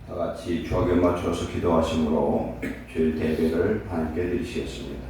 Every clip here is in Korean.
다 같이 주악에 맞춰서 기도하심으로 주일 대배를 하나님께 드리시겠습니다.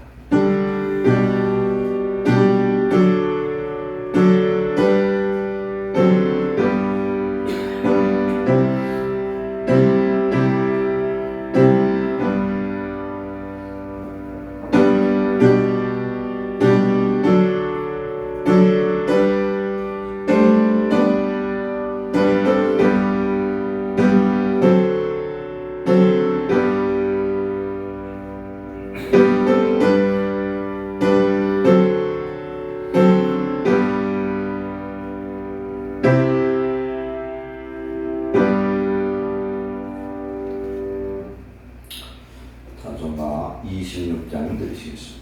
찬송가 26장 드리시겠습니다.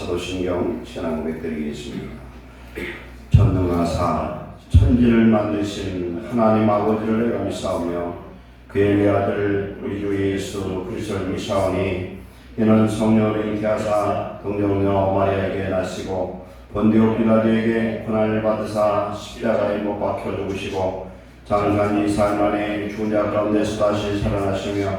사도신경 신앙 고백드리겠습니다. 전능하사 천지를 만드신 하나님 아버지를 내가 믿사오며 그의 내 아들 우리 주 예수 그리스도를 믿사오니 이는 성령을 잉태하사 동정녀 마리아에게 나시고 본디오 빌라도에게 고난을 받으사 십자가에 못 박혀 죽으시고 장사한 2살 만에 죽은 자 가운데서 다시 살아나시며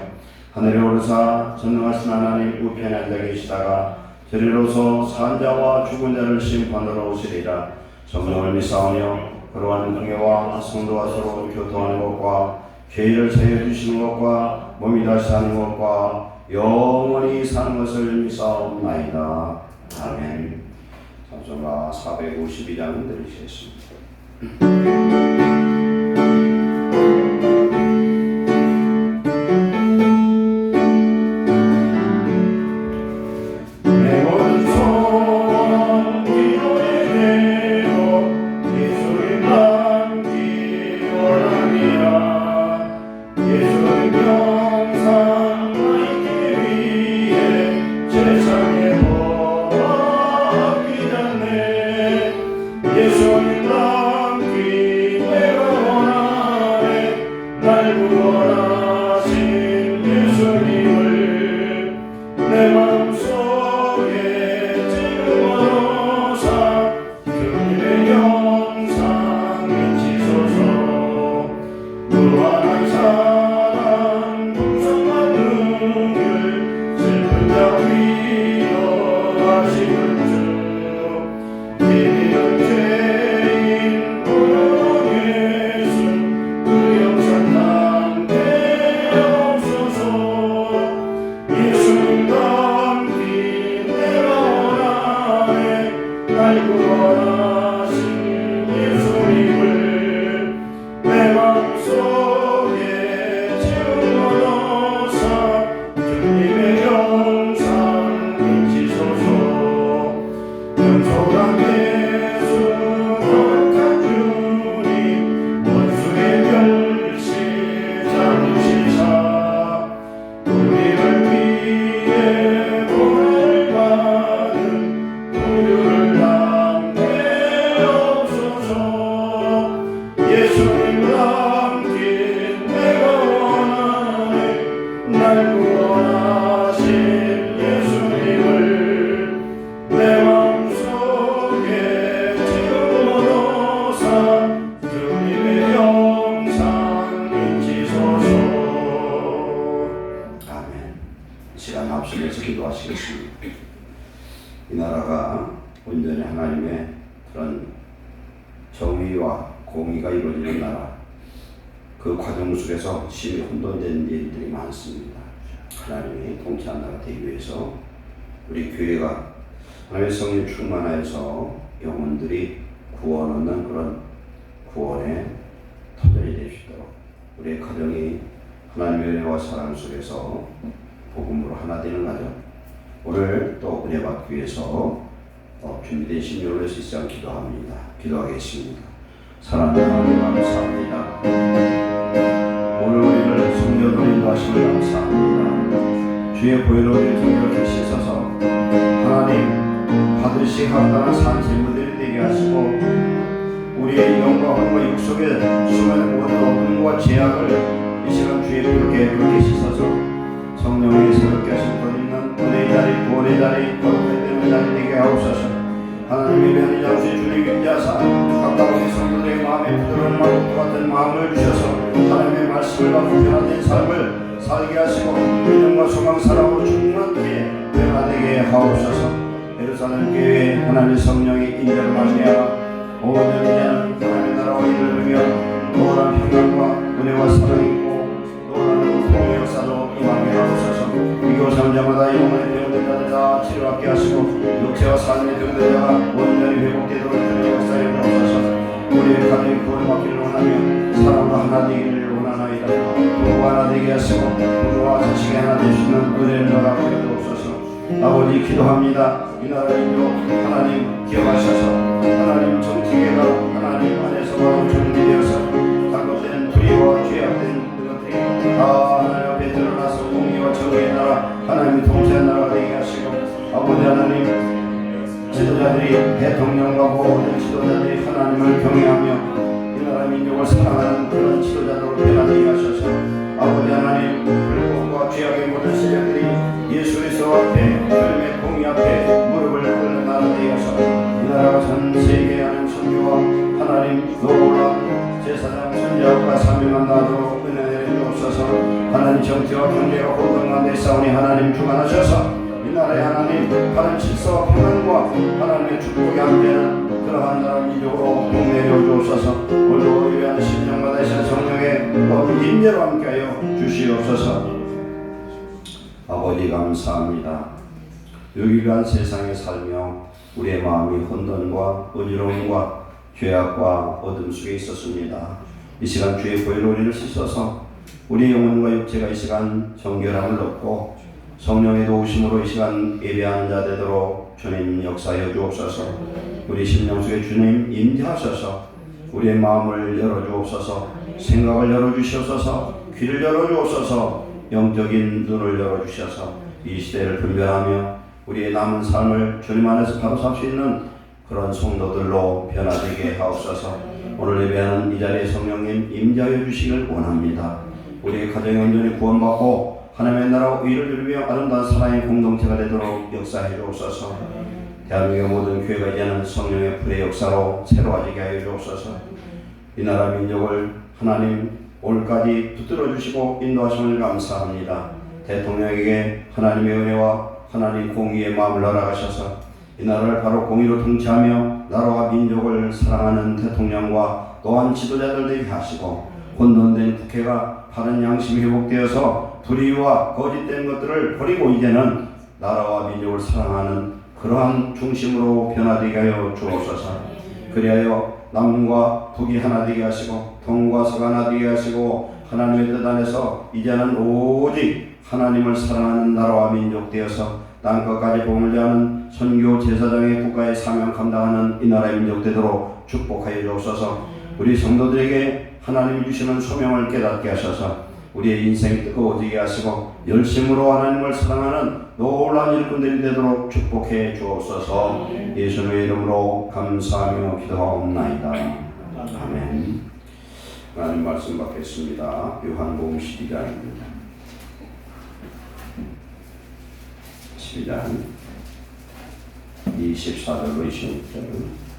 하늘에 오르사 전능하신 하나님 우편에 앉아 계시다가 저리로서 산 자와 죽은 자를 심판하러 오시리라. 성령을 믿사오며 그러한 공예와 성도와 서로 교통하는 것과 죄를 사해 주시는 것과 몸이 다시 사는 것과 영원히 사는 것을 믿사옵나이다. 아멘. 찬송가 452장 드리겠습니다. 예수님 함께 기도하시겠습니다. 이 나라가 온전히 하나님의 그런 정의와 공의가 이루어지는 나라, 그 과정 속에서 심히 혼돈된 일들이 많습니다. 하나님이 통치한 나라 되기 위해서 우리 교회가 하나님의 성령 충만하여서 영혼들이 구원 얻는 그런 구원의 터전이 되시도록 우리의 가정이 하나님의 은혜와 사랑 속에서 복음으로 하나 되는 가정, 오늘 또 은혜 받기 위해서 준비된 심령을 위해서 이 시간 기도합니다. 기도하겠습니다. 사랑하는 하나님 감사합니다. 오늘 우리를 성령으로 인도하심을 감사합니다. 주의 보혈로 우리의 통결을 씻어서 하나님 받으시 합당한 산 제물들이 되게 하시고 우리의 영과 혼과 육속에 숨은 모든 어둠과 죄악을 이 시간 주의 피로 깨끗이 씻어서 성령의 새롭게 하신 것 있는 은혜의 자리, 구원의 자리, 거룩한 되는 자리 되게 하옵소서. 하나님의 변의 장수의 주님 인자사 각각 성도들의 마음에 부드러운 마음과 같은 마음을 주셔서 하나님의 말씀을 받고 변화된 삶을 살게 하시고 믿음과 소망 사랑으로 충만케 변화되게 하옵소서. 예루살렘 교회에 하나님의 성령의 인자를 말미암아 모든 이제는 하나님의 나라와 일을 누리며 노란 평강과 은혜와 사랑이 있고 노란 공의 역사도 임하게 하옵소서. 이곳 현장마다 영혼의 병든 자들 다 치료받게 하시고 육체와 삶의 병든 자가 온전히 회복되도록 주의 역사에 주옵소서. 우리의 가정이 구원받기를 원하며 사랑으로 하나 되기를 원하나이다. 부부 하나 되게 하시고 부부와 자식이 하나 되시는 은혜를 허락하여 주옵소서. 아버지 기도합니다. 이 나라 인도 하나님 기억하셔서 하나님 정치계가 하나님 안에서 바로 정리되어서 잘못된 불의와 죄악된 그것들이 다 하나님 앞에 드러나서 공의와 정의의 나라 하나님이 통치한 나라가 되게 하시고 아버지 하나님 지도자들이 대통령과 모든 지도자들이 하나님을 경외하며 이 나라 민족을 사랑하는 그런 지도자들로 변화되게 하셔서 아버지 하나님 불법과 죄악의 모든 세력들이 예수 그리스도 앞에 하나님의 공의 앞에 무릎을 꿇는 나라 되게 하셔서 이 나라가 전 세계에 하는 선교와 하나님 놀라운 제사장 선지자와 사명한 나라로 은혜를 주옵소서. 하나님 정치와 경제가 혼돈한 데 싸우니 하나님 주관하셔서 이 나라의 하나님 하나님 질서와 평안과 하나님의 축복이 함께하는 그러한 나라 민족으로 동네려 주옵소서. 오늘도 예배하는 심령마다 이신 성령의 임재로 함께하여 주시옵소서. 아버지 감사합니다. 유일한 세상에 살며 우리의 마음이 혼돈과 어지러움과 죄악과 어둠 속에 있었습니다. 이 시간 주의 보혈로 우리를 씻어서 우리의 영혼과 육체가 이 시간 정결함을 얻고 성령의 도우심으로 이 시간 예배하는 자 되도록 주님 역사하여 주옵소서. 우리 심령 속에 주님 임재하셔서 우리의 마음을 열어주옵소서. 생각을 열어주시옵소서. 귀를 열어주옵소서. 영적인 눈을 열어주셔서 이 시대를 분별하며 우리의 남은 삶을 주님 안에서 바로 살 수 있는 그런 성도들로 변화되게 하옵소서. 오늘 예배하는 이 자리에 성령님 임재하여 주시길 원합니다. 우리의 가정이 온전히 구원받고 하나님의 나라와 의를 누리며 아름다운 사랑의 공동체가 되도록 역사해 주옵소서. 대한민국 모든 교회가 이제는 성령의 불의 역사로 새로워지게 하여 주옵소서. 이 나라 민족을 하나님 오늘까지 붙들어 주시고 인도하심을 감사합니다. 대통령에게 하나님의 은혜와 하나님 공의의 마음을 허락하셔서 이 나라를 바로 공의로 통치하며 나라와 민족을 사랑하는 대통령과 또한 지도자들 되게 하시고 혼돈된 국회가 바른 양심이 회복되어서 불의와 거짓된 것들을 버리고 이제는 나라와 민족을 사랑하는 그러한 중심으로 변화되게 하여 주옵소서. 그리하여 남과 북이 하나 되게 하시고 동과 서가 하나 되게 하시고 하나님의 뜻 안에서 이제는 오직 하나님을 사랑하는 나라와 민족 되어서 땅끝까지 복음을 전하는 선교 제사장의 국가의 사명 감당하는 이 나라의 민족 되도록 축복하여 주옵소서. 우리 성도들에게 하나님이 주시는 소명을 깨닫게 하셔서 우리의 인생이 뜨거워지게 하시고 열심으로 하나님을 사랑하는 놀라운 일꾼들이 되도록 축복해 주옵소서. 예수님의 이름으로 감사하며 기도하옵나이다. 아멘. 하나님 말씀 받겠습니다. 요한복음 12장입니다. 12장 24절로 26절.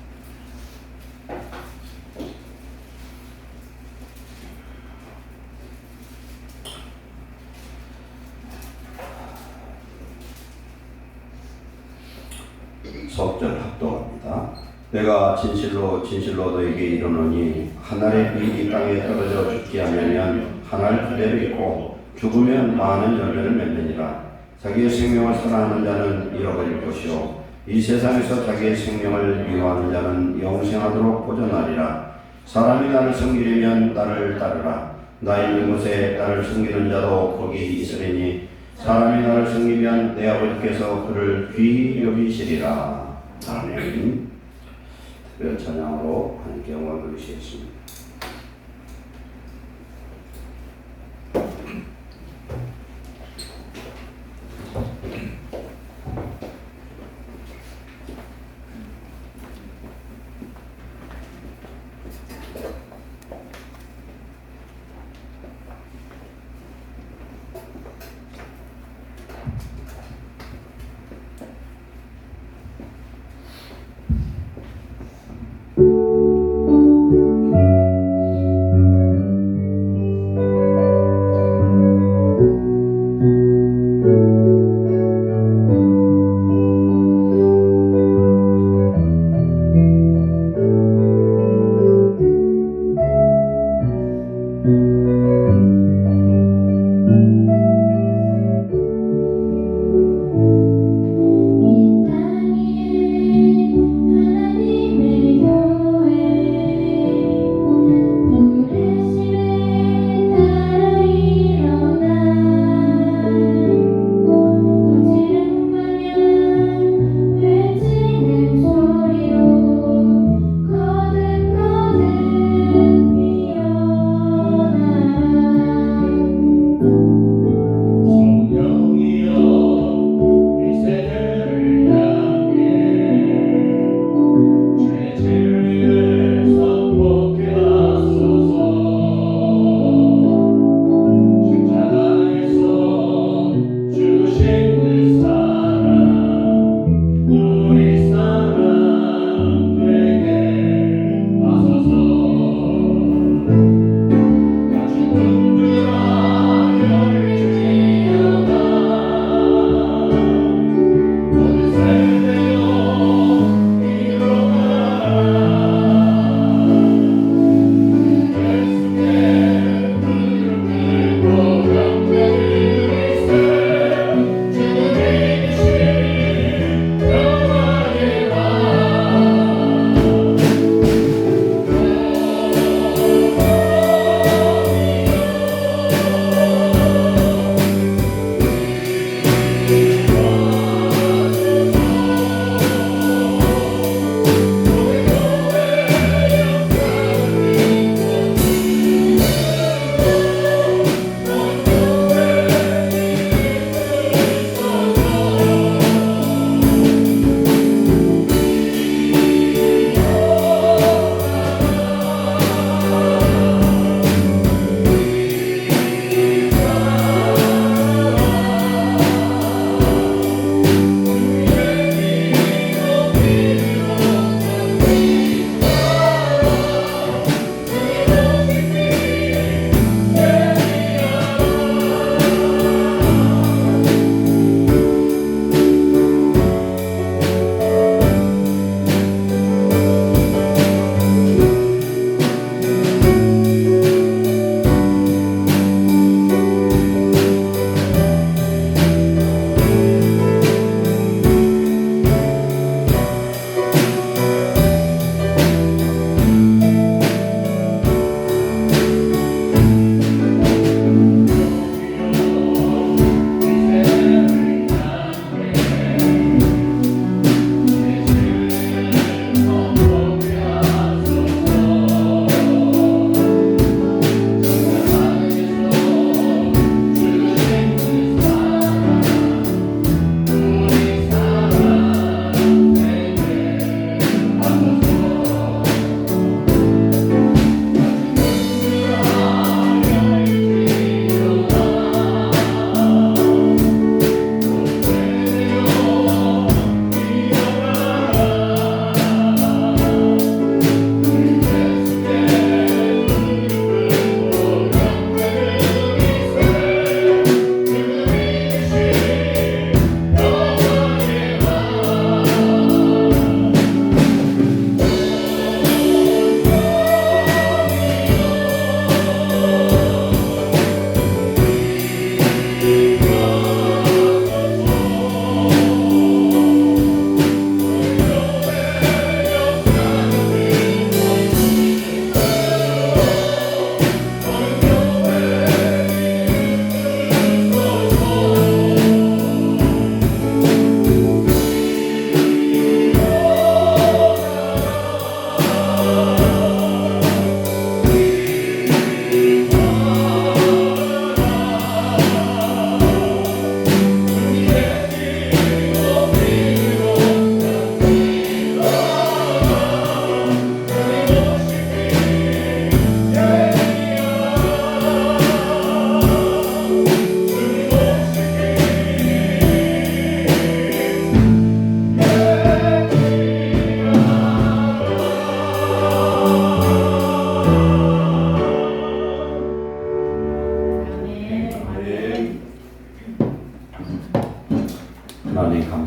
사업절 합동합니다. 내가 진실로 진실로 너에게 이르노니 한 알의 이 땅에 떨어져 죽지 않으면 한 알 그대로 있고 죽으면 많은 열매를 맺느니라. 자기의 생명을 사랑하는 자는 잃어버릴 것이요 이 세상에서 자기의 생명을 미워하는 자는 영생하도록 보존하리라. 사람이 나를 섬기려면 나를 따르라. 나 있는 곳에 나를 섬기는 자도 거기 있으리니 사람이 나를 섬기면 내 아버지께서 그를 귀히 여기시리라. 아멘. 특별 찬양으로 하나님께 영광을 돌리시겠습니다.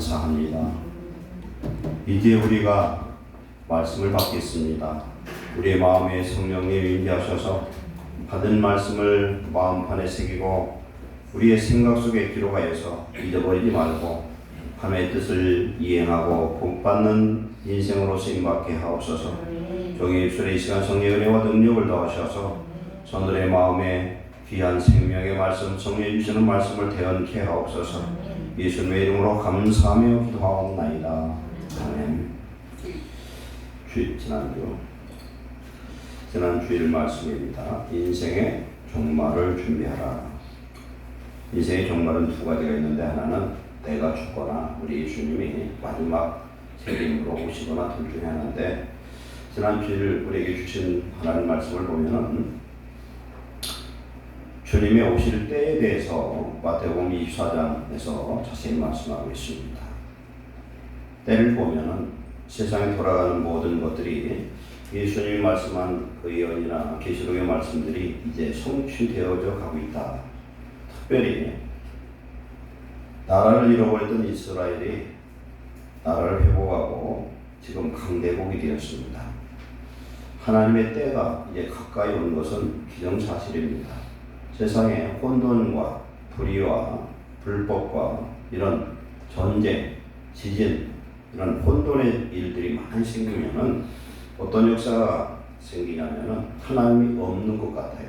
감사합니다. 이제 우리가 말씀을 받겠습니다. 우리의 마음에 성령님 임재하셔서 받은 말씀을 마음판에 새기고 우리의 생각 속에 기록하여서 잊어버리지 말고 하나님의 뜻을 이행하고 복받는 인생으로 쓰임받게 하옵소서. 종의 입술에 이 시간 성령의 은혜와 능력을 더하셔서 성도의 마음에 귀한 생명의 말씀, 성령이 주시는 말씀을 대언케 하옵소서. 예수님의 이름으로 감사하며 기도하옵나이다. 아멘. 지난 주일 말씀입니다. 인생의 종말을 준비하라. 인생의 종말은 두 가지가 있는데, 하나는 내가 죽거나 우리 예수님이 마지막 재림으로 오시거나 둘 중에 하나인데, 지난 주일 우리에게 주신 하나님 말씀을 보면은 주님이 오실 때에 대해서 마태복음 24장에서 자세히 말씀하고 있습니다. 때를 보면은 세상에 돌아가는 모든 것들이 예수님이 말씀한 그 예언이나 계시록의 말씀들이 이제 성취되어져 가고 있다. 특별히 나라를 잃어버렸던 이스라엘이 나라를 회복하고 지금 강대국이 되었습니다. 하나님의 때가 이제 가까이 온 것은 기정사실입니다. 세상에 혼돈과 불의와 불법과 이런 전쟁, 지진, 이런 혼돈의 일들이 많이 생기면은 어떤 역사가 생기냐면은 하나님이 없는 것 같아요.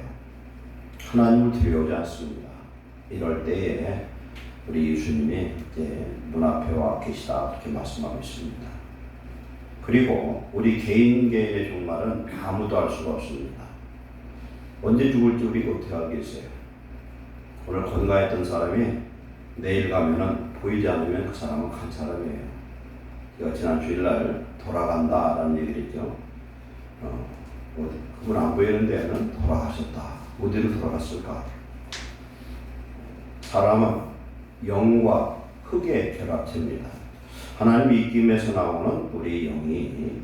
하나님을 두려워하지 않습니다. 이럴 때에 우리 예수님이 이제 눈앞에 와 계시다 그렇게 말씀하고 있습니다. 그리고 우리 개인의 종말은 아무도 알 수가 없습니다. 언제 죽을지 우리가 어떻게 알겠어요? 오늘 건강했던 사람이 내일 가면은 보이지 않으면 그 사람은 간 사람이에요. 제가 지난 주일날 돌아간다라는 얘기를 했죠. 그분 안 보이는 데는 돌아가셨다. 어디로 돌아갔을까? 사람은 영과 흙의 결합체입니다. 하나님의 입김에서 나오는 우리 영이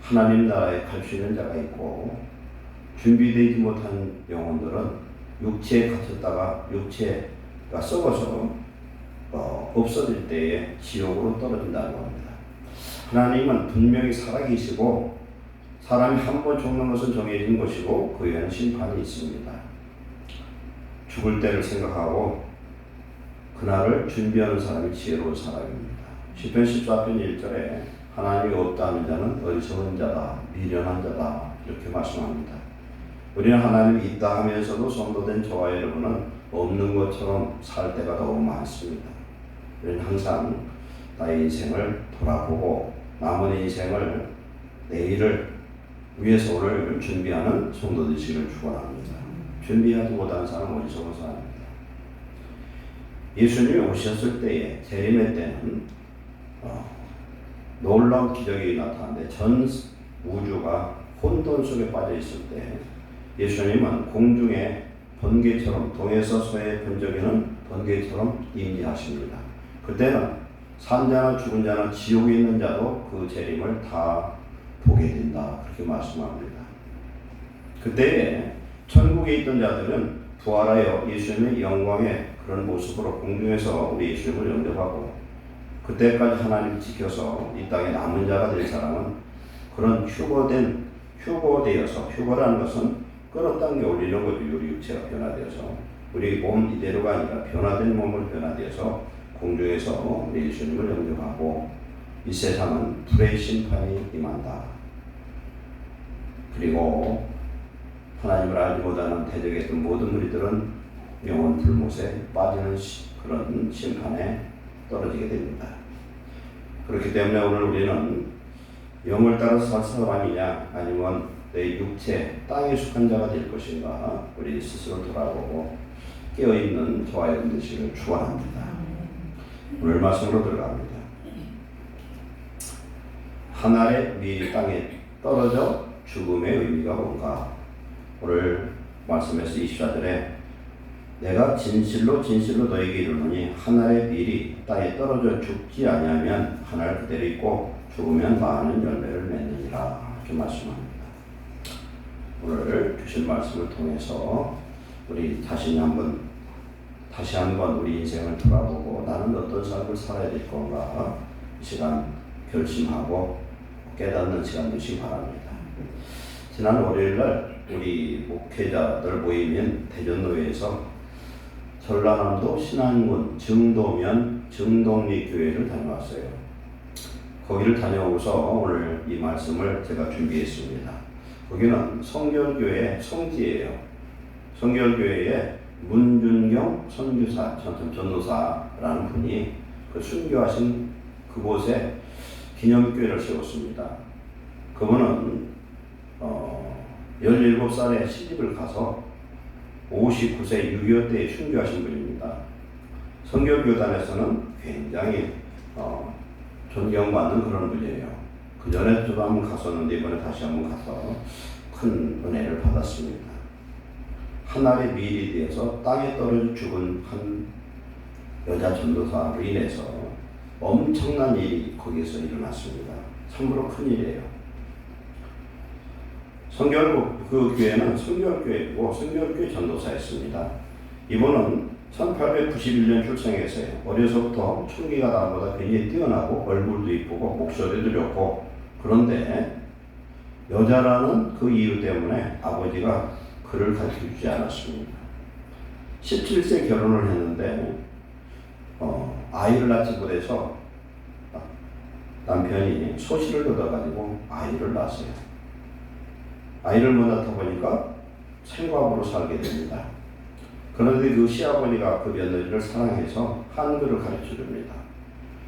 하나님 나라에 갈 수 있는 자가 있고, 준비되지 못한 영혼들은 육체에 갇혔다가 육체가 썩어서 없어질 때에 지옥으로 떨어진다는 겁니다. 하나님은 분명히 살아계시고 사람이 한 번 죽는 것은 정해진 것이고 그 외에는 심판이 있습니다. 죽을 때를 생각하고 그날을 준비하는 사람이 지혜로운 사람입니다. 시편 14편 1절에 하나님이 없다 하는 자는 어리석은 자다, 미련한 자다 이렇게 말씀합니다. 우리는 하나님이 있다 하면서도 성도된 저와 여러분은 없는 것처럼 살 때가 너무 많습니다. 우리는 항상 나의 인생을 돌아보고 남은 인생을 내일을 위해서 오늘 준비하는 성도 되시기를 축원합니다. 준비하지 못한 사람은 어리석은 사람입니다. 예수님이 오셨을 때에 재림의 때는 놀라운 기적이 나타나는데, 전 우주가 혼돈 속에 빠져 있을 때 예수님은 공중에 번개처럼 동에서 서에 번쩍이는 번개처럼 임재하십니다. 그때는 산자나 죽은 자나 지옥에 있는 자도 그 재림을 다 보게 된다 그렇게 말씀합니다. 그때에 천국에 있던 자들은 부활하여 예수님의 영광의 그런 모습으로 공중에서 우리 예수님을 영접하고, 그때까지 하나님 지켜서 이 땅에 남은 자가 될 사람은 그런 휴거되어서, 휴거라는 것은 끌어당겨 올리는 거죠. 우리 육체가 변화되어서 우리 몸 이대로가 아니라 변화된 몸을 변화되어서 공중에서 우리 예수님을 영접하고, 이 세상은 불의 심판이 임한다. 그리고 하나님을 알지 못하는 대적했던 모든 무리들은 영원 불못에 빠지는 그런 심판에 떨어지게 됩니다. 그렇기 때문에 오늘 우리는 영을 따라서 살 사람이냐 아니면 내 육체 땅에 속한 자가 될 것인가, 우리 스스로 돌아보고 깨어있는 저와 여러분 되시기를 축원합니다. 오늘 말씀으로 들어갑니다. 하늘의 밀이 땅에 떨어져 죽음의 의미가 뭔가? 오늘 말씀에서 24절에 내가 진실로 너에게 이르노니 하늘의 밀이 땅에 떨어져 죽지 아니하면 하늘 그대로 있고 죽으면 많은 열매를 맺느니라 이렇게 말씀합니다. 오늘 주신 말씀을 통해서 우리 자신이 한번 다시 한번 우리 인생을 돌아보고 나는 어떤 삶을 살아야 될 건가 이 시간 결심하고 깨닫는 시간 되시기 바랍니다. 지난 월요일날 우리 목회자들 모이면 대전로에서 전라남도 신안군 증도면 증동리교회를 다녀왔어요. 거기를 다녀오고서 오늘 이 말씀을 제가 준비했습니다. 거기는 성결교회 성지예요. 성결교회에 문준경 선교사, 전도사라는 분이 그 순교하신 그곳에 기념교회를 세웠습니다. 그분은 17살에 시집을 가서 59세 6.25 때에 순교하신 분입니다. 성결교단에서는 굉장히 존경받는 그런 분이에요. 그 전에 저도 한번 갔었는데 이번에 다시 한번 가서 큰 은혜를 받았습니다. 하늘의 미일이 되어서 땅에 떨어져 죽은 한 여자 전도사로 인해서 엄청난 일이 거기에서 일어났습니다. 참으로 큰 일이에요. 그 교회는 성결교회이고 성결교회 전도사였습니다. 이분은 1891년 출생했어요. 어려서부터 총기가 나보다 굉장히 뛰어나고 얼굴도 이쁘고 목소리도 좋고, 그런데 여자라는 그 이유 때문에 아버지가 그를 가르쳐주지 않았습니다. 17세 결혼을 했는데 아이를 낳지 못해서 남편이 소실을 얻어가지고 아이를 낳았어요. 아이를 못 낳다 보니까 생과부로 살게 됩니다. 그런데 그 시아버지가 그 며느리를 사랑해서 한글을 가르쳐줍니다.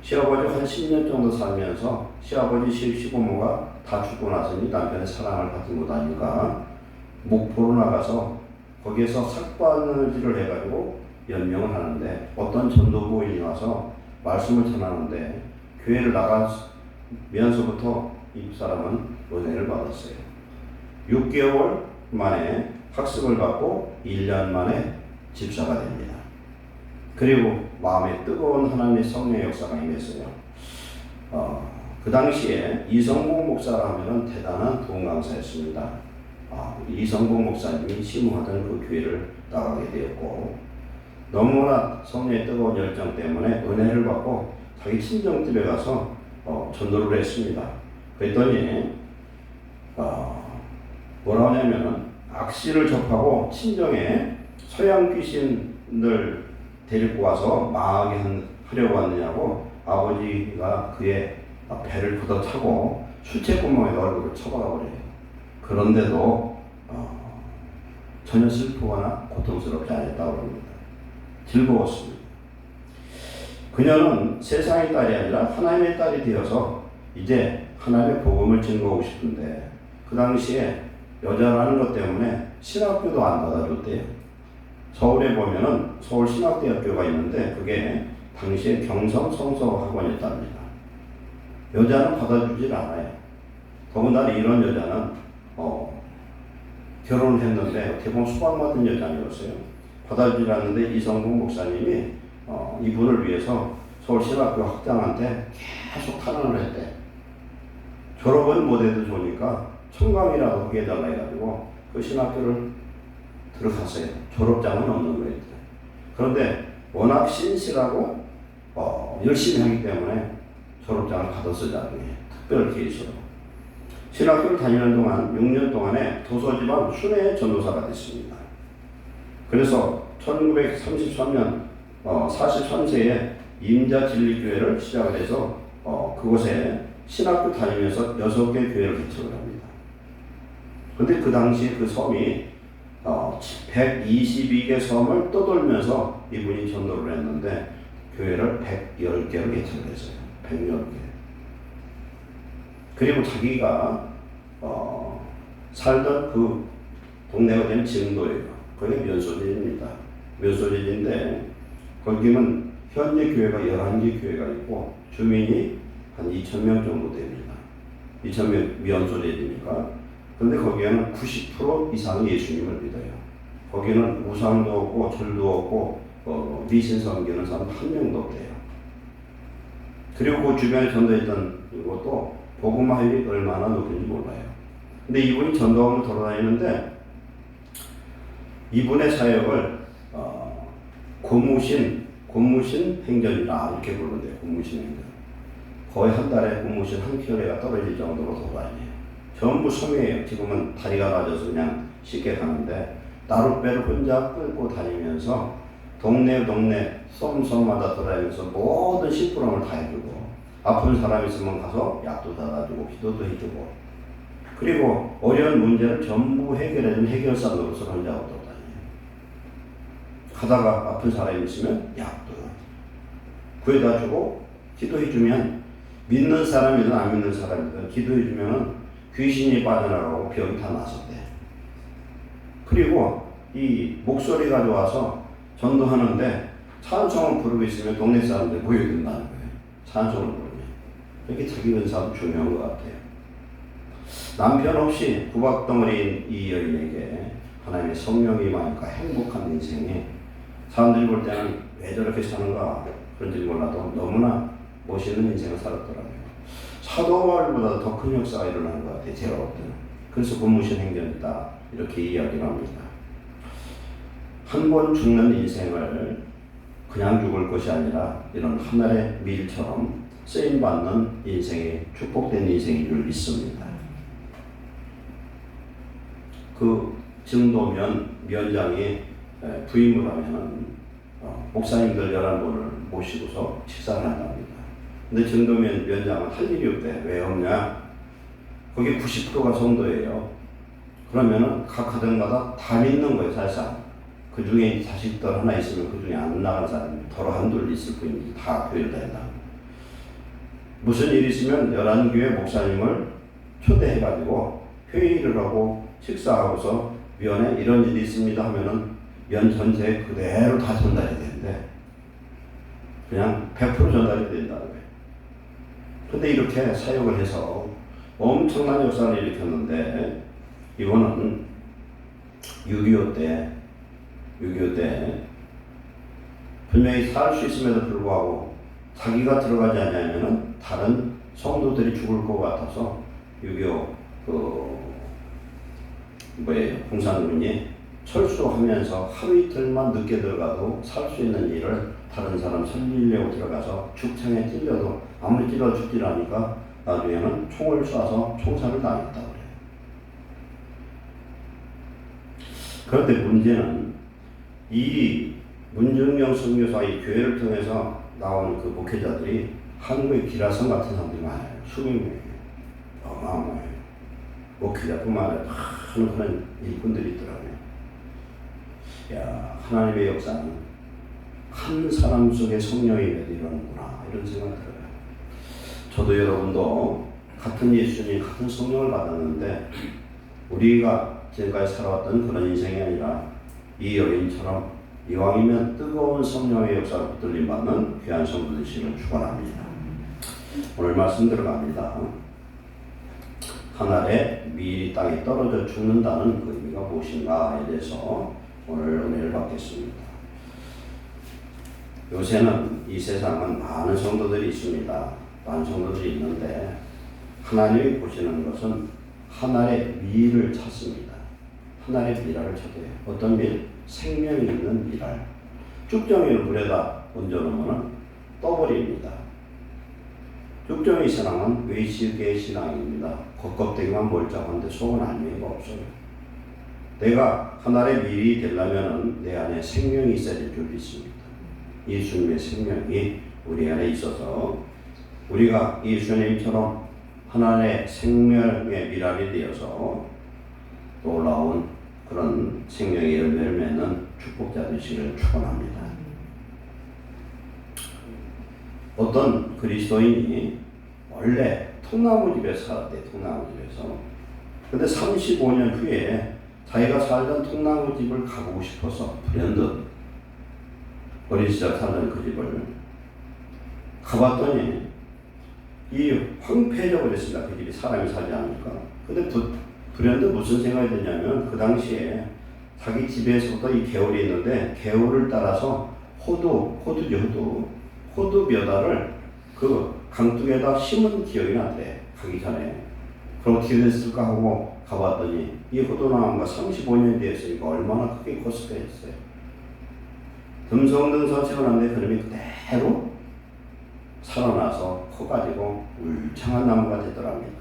시아버지가 한 10년 정도 살면서 시아버지 시부모가 다 죽고 나서니 남편의 사랑을 받지 못하니까 목포로 나가서 거기에서 삭바느질을 해가지고 연명을 하는데 어떤 전도부인이 와서 말씀을 전하는데 교회를 나가면서부터 이 사람은 은혜를 받았어요. 6개월 만에 학습을 받고 1년 만에 집사가 됩니다. 그리고 마음에 뜨거운 하나님의 성령의 역사가 임했어요. 그 당시에 이성봉 목사라 하면 대단한 동강사였습니다. 이성봉 목사님이 심호하던 그 교회를 나가게 되었고, 너무나 성령의 뜨거운 열정 때문에 은혜를 받고 자기 친정집에 가서 전도를 했습니다. 그랬더니 뭐라 하냐면은 악시를 접하고 친정에 서양 귀신들 데리고 와서 망하게 하려고 하느냐고 아버지가 그의 배를 걷어차고 수채구멍에 얼굴을 쳐박아 버려요. 그런데도 전혀 슬프거나 고통스럽지 않았다고 합니다. 즐거웠습니다. 그녀는 세상의 딸이 아니라 하나님의 딸이 되어서 이제 하나님의 복음을 증거하고 싶은데, 그 당시에 여자라는 것 때문에 신학교도 안 받아줬대요. 서울에 보면은 서울신학대학교가 있는데 그게 당시에 경성 성서학원이었답니다. 여자는 받아주질 않아요. 더군다나 이런 여자는 결혼을 했는데 어떻게 보면 수박 맞은 여자였어요. 받아주질 않는데 이성봉 목사님이 이분을 위해서 서울신학교 학장한테 계속 탄원을 했대. 졸업은 못해도 좋으니까 청강이라도 하게 해달라 해가지고 그 신학교를 들어갔어요. 졸업장은 없는 거예요. 그런데 워낙 신실하고 열심히 하기 때문에 졸업장을 받았으자는 특별 케이스로 신학교를 다니는 동안 6년 동안에 도서지방 순회 전도사가 됐습니다. 그래서 1933년 43세에 임자진리교회를 시작을 해서 그곳에 신학교 다니면서 6개 교회를 개척을 합니다. 그런데 그 당시 그 섬이 122개 섬을 떠돌면서 이분이 전도를 했는데 교회를 110개를 개척을 했어요. 110개. 그리고 자기가 살던 그 동네가 된 증도예요. 그게 면소재입니다. 면소재인데 거기는 현재 교회가 11개 교회가 있고 주민이 한 2,000명 정도 됩니다. 2,000명 면소재니까. 그런데 거기에는 90% 이상이 예수님을 믿어요. 거기는 우상도 없고 절도 없고 미신 섬기는 사람 한 명도 없대요. 그리고 그 주변에 전도했던 것도 복음화율이 얼마나 높은지 몰라요. 근데 이분이 전도함을 돌아다니는데 이분의 사역을 고무신 행전이라 이렇게 부르는데 고무신 행전. 거의 한 달에 고무신 한 켤레가 떨어질 정도로 돌아다녀요. 전부 섬이에요. 지금은 다리가 낮아서 그냥 쉽게 가는데 나룻배를 혼자 끌고 다니면서 동네 섬마다 돌아다니면서 모든 심부름을 다 해주고 아픈 사람 있으면 가서 약도 사다 주고 기도도 해주고 그리고 어려운 문제를 전부 해결해준 해결사 노릇을 혼자 하고 돌아다녀요. 가다가 아픈 사람이 있으면 약도 구해다 주고 기도해주면 믿는 사람이든 안 믿는 사람이든 기도해주면 귀신이 빠져나가고 병이 다 나섰대. 그리고 이 목소리가 좋아서 전도하는데 찬송을 부르고 있으면 동네 사람들 모여든다는 거예요. 찬송을 부르면. 이렇게 자기 은사도 중요한 것 같아요. 남편 없이 구박덩어리인 이 여인에게 하나님의 성령이 임하니까 행복한 인생에 사람들이 볼 때는 왜 저렇게 사는가 그런지 몰라도 너무나 멋있는 인생을 살았더라고요. 사도 바울보다 더 큰 역사가 일어나는 것 같아요. 제가 볼 때는. 그래서 고무신 행전이다 이렇게 이야기를 합니다. 한 번 죽는 인생을 그냥 죽을 것이 아니라 이런 하늘의 밀처럼 쓰임받는 인생이 축복된 인생인 줄 믿습니다. 그 면장이 부임을 하면은 목사님들 11분을 모시고서 식사를 한답니다. 근데 면장은 할 일이 없대. 왜 없냐? 거기 90%가 성도예요. 그러면은 각 가정마다 다 믿는 거예요, 사실상. 그 중에 자식들 하나 있으면 그 중에 안 나간 사람이 더러 한둘 있을 뿐이지 다 교회를 다닌다. 무슨 일이 있으면 11교회 목사님을 초대해가지고 회의를 하고 식사하고서 위원회 이런 일이 있습니다 하면은 면 전체에 그대로 다 전달이 되는데 그냥 100% 전달이 된다는 거예요. 근데 이렇게 사역을 해서 엄청난 역사를 일으켰는데 이거는 6.25 때 분명히 살 수 있음에도 불구하고 자기가 들어가지 않으면 다른 성도들이 죽을 것 같아서 6.25 공산군이 철수하면서 하루 이틀만 늦게 들어가도 살 수 있는 일을 다른 사람 살리려고 들어가서 죽창에 찔려도 아무리 찔러 죽질 않으니까 나중에는 총을 쏴서 총살을 당했다고 그래요. 그런데 문제는 이 문중영 선교사 이 교회를 통해서 나온 그 목회자들이 한국의 기라성 같은 사람들이 많아요. 수백 명이에요. 어마어마해요. 목회자뿐만 아니라 많은 그런 일꾼들이 있더라고요. 야, 하나님의 역사는 한 사람 속에 성령이 내리는구나 이런 생각이 들어요. 저도 여러분도 같은 예수님 같은 성령을 받았는데 우리가 지금까지 살아왔던 그런 인생이 아니라 이 여인처럼 이왕이면 뜨거운 성령의 역사를 붙들림 받는 귀한 성도 되시기를 축원합니다. 오늘 말씀 들어갑니다. 하늘에 밀이 땅에 떨어져 죽는다는 그 의미가 무엇인가에 대해서 오늘 은혜를 받겠습니다. 요새는 이 세상은 많은 성도들이 있습니다. 많은 성도들이 있는데 하나님이 보시는 것은 하늘의 밀을 찾습니다. 하늘의 밀알을 찾아요. 어떤 밀? 생명이 있는 밀알. 쭉정이를 물에다 얹어놓으면 떠버립니다. 쭉정이 신앙은 외식의 신앙입니다. 겉껍데기만 멀쩡한데 속은 알맹이가 없어요. 내가 하늘의 밀이 되려면 내 안에 생명이 있어야 될 줄 믿습니다. 예수님의 생명이 우리 안에 있어서 우리가 예수님처럼 하나님의 생명의 밀알이 되어서 놀라운 그런 생명의 열매를 맺는 축복자 되시기를 축원합니다. 어떤 그리스도인이 원래 통나무집에서 살았대요. 통나무집에서. 근데 35년 후에 자기가 살던 통나무집을 가보고 싶어서 불현듯 어린 시절 살던 그 집을 가봤더니 이 황폐해져 버렸습니다. 그 집이 사람이 살지 않으니까. 근데 불현듯 무슨 생각이 드냐면 그 당시에 자기 집에서부터 이 개울이 있는데 개울을 따라서 호두 몇 알을 그 강둑에다 심은 기억이 나대. 가기 전에. 그럼 어떻게 됐을까 하고 가봤더니 이 호두나무가 35년 뒤에 있으니까 얼마나 크게 컸을까 했어요. 듬성듬성 세워놨는데 그놈이 그대로 살아나서 커가지고 울창한 나무가 되더랍니다.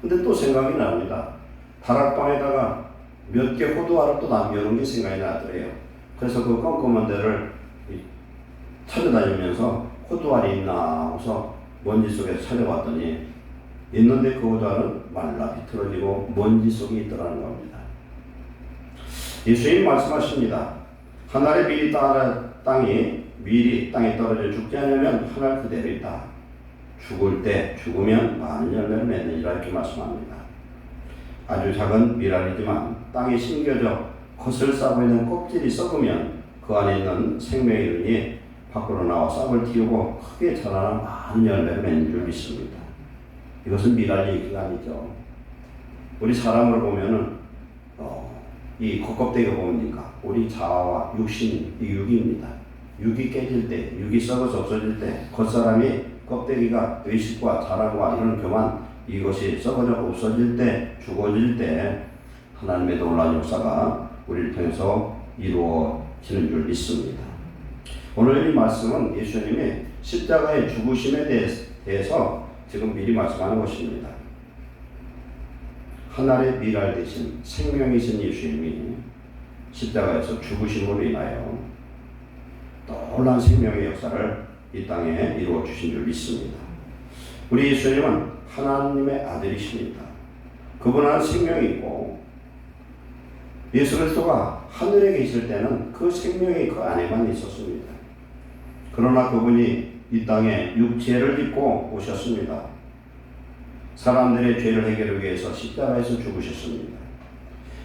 근데 또 생각이 납니다. 다락방에다가 몇 개 호두알을 또 남겨놓은 게 생각이 나더래요. 그래서 그 껌껌한 데를 찾아다니면서 호두알이 있나 해서 먼지 속에서 찾아봤더니 있는데 그 호두알은 말라 비틀어지고 먼지 속에 있더라는 겁니다. 예수님 말씀하십니다. 한 알의 밀이 땅에 떨어져 죽지 않으면 한 알 그대로 있다. 죽을 때 죽으면 많은 열매를 맺느니라 이렇게 말씀합니다. 아주 작은 밀알이지만 땅에 심겨져 겉을 싸고 있는 껍질이 썩으면 그 안에 있는 생명의 이름이 밖으로 나와 싹을 틔우고 크게 자라나 많은 열매를 맺는 줄 믿습니다. 이것은 밀알 얘기가 아니죠. 우리 사람을 보면은 이 겉껍데기가 뭡니까? 우리 자아와 육신, 이 육입니다. 육이 깨질 때, 육이 썩어서 없어질 때, 겉사람이 껍데기가 의식과 자랑과 이런 교만, 이것이 썩어져 없어질 때, 죽어질 때 하나님의 놀라운 역사가 우리를 통해서 이루어지는 줄 믿습니다. 오늘 이 말씀은 예수님이 십자가의 죽으심에 대해서 지금 미리 말씀하는 것입니다. 하나의 밀알 대신 생명이신 예수님이 십자가에서 죽으심으로 인하여 놀라운 생명의 역사를 이 땅에 이루어 주신 줄 믿습니다. 우리 예수님은 하나님의 아들이십니다. 그분은 생명이 있고 예수 그리스도가 하늘에 계실 때는 그 생명이 그 안에만 있었습니다. 그러나 그분이 이 땅에 육체를 입고 오셨습니다. 사람들의 죄를 해결하기 위해서 십자가에서 죽으셨습니다.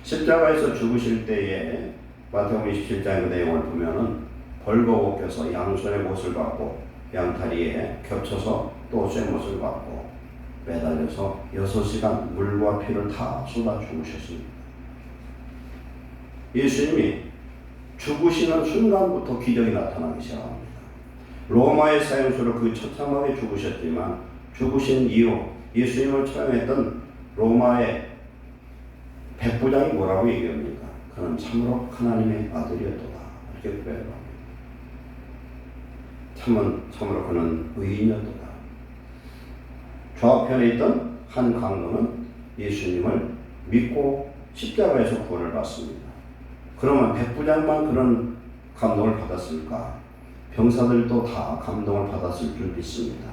십자가에서 죽으실 때에 마태복음 27장 그 내용을 보면은 벌거벗겨서 양손에 못을 받고 양다리에 겹쳐서 또 쇠못을 받고 매달려서 6시간 물과 피를 다 쏟아 죽으셨습니다. 예수님이 죽으시는 순간부터 기적이 나타나기 시작합니다. 로마의 사형수로 그 처참하게 죽으셨지만 죽으신 이후 예수님을 처형했던 로마의 백부장이 뭐라고 얘기합니까? 그는 참으로 하나님의 아들이었도다. 이렇게 고백합니다. 참으로 그는 의인이었도다. 좌우편에 있던 한 강도는 예수님을 믿고 십자가에서 구원을 받습니다. 그러면 백부장만 그런 감동을 받았을까? 병사들도 다 감동을 받았을 줄 믿습니다.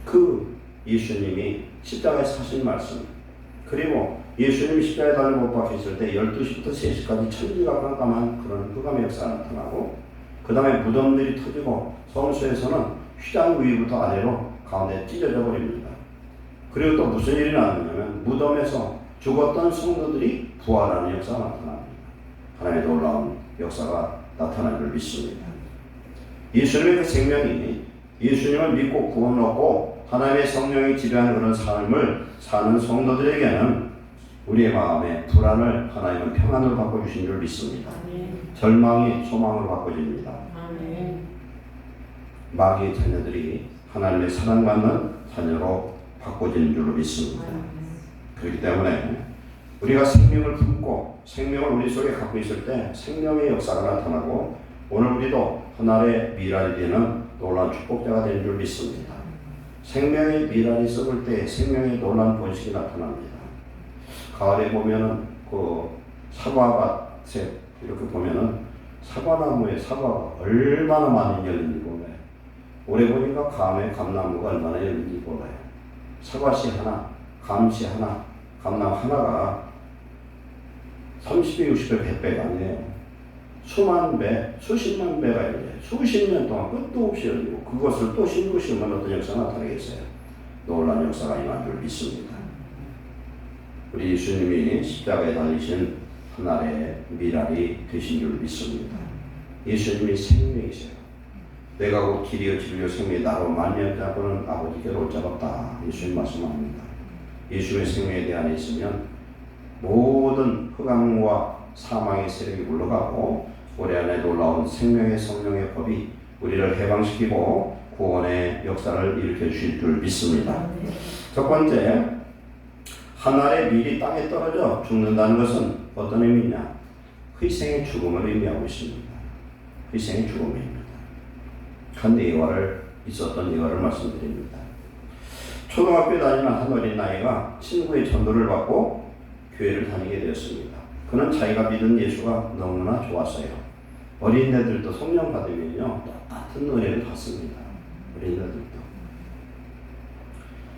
그 예수님이 십자가에서 하신 말씀, 그리고 예수님이 십자가에 달려 못 박혔을 때 12시부터 3시까지 천지가 깜깜한 그런 흑암의 역사가 나타나고, 그 다음에 무덤들이 터지고 성소에서는 휘장 위부터 아래로 가운데 찢어져 버립니다. 그리고 또 무슨 일이 나느냐면 무덤에서 죽었던 성도들이 부활하는 역사가 나타납니다. 하나님의 놀라운 역사가 나타난 줄 믿습니다. 예수님의 그 생명이 예수님을 믿고 구원 얻고 하나님의 성령이 지배하는 그런 삶을 사는 성도들에게는 우리의 마음에 불안을 하나님은 평안으로 바꿔주신 줄 믿습니다. 절망이 소망으로 바꿔집니다. 마귀의 자녀들이 하나님의 사랑받는 자녀로 바꿔지는 줄로 믿습니다. 그렇기 때문에 우리가 생명을 품고 생명을 우리 속에 갖고 있을 때 생명의 역사가 나타나고 오늘 우리도 하나의 미랄이 되는 놀라운 축복자가 되는 줄 믿습니다. 생명의 미랄이 썩을 때 생명의 놀라운 번식이 나타납니다. 가을에 보면은 그 사과밭에 이렇게 보면은 사과나무에 사과가 얼마나 많이 열린지 몰라요. 올해 보니까 감에 감나무가 얼마나 열린지 몰라요. 사과씨 하나, 감씨 하나, 감나무 하나가 30배, 60배, 100배가 아니에요. 수만 배, 수십만 배가 열려요. 수십 년 동안 끝도 없이 열리고 그것을 또 심으시면 어떤 역사가 나타나겠어요. 놀라운 역사가 임한 줄 믿습니다. 우리 예수님이 십자가에 달리신 하나의 미랄이 되신 줄 믿습니다. 예수님이 생명이세요. 내가 곧 길이요 진리요 생명이 나로 말미암자고는 아버지께로 올 자가 없다. 예수님 말씀합니다. 예수의 생명에 대한 있으면 모든 흑암과 사망의 세력이 물러가고 우리 안에 놀라운 생명의 성령의 법이 우리를 해방시키고 구원의 역사를 일으켜 주실 줄 믿습니다. 첫 번째, 한 알의 밀이 땅에 떨어져 죽는다는 것은 어떤 의미냐? 희생의 죽음을 의미하고 있습니다. 희생의 죽음입니다. 한 예화를 있었던 예화를 말씀드립니다. 초등학교에 다니는 한 어린 나이가 친구의 전도를 받고 교회를 다니게 되었습니다. 그는 자기가 믿은 예수가 너무나 좋았어요. 어린애들도 성령 받으면요 똑같은 은혜를 받습니다. 어린애들도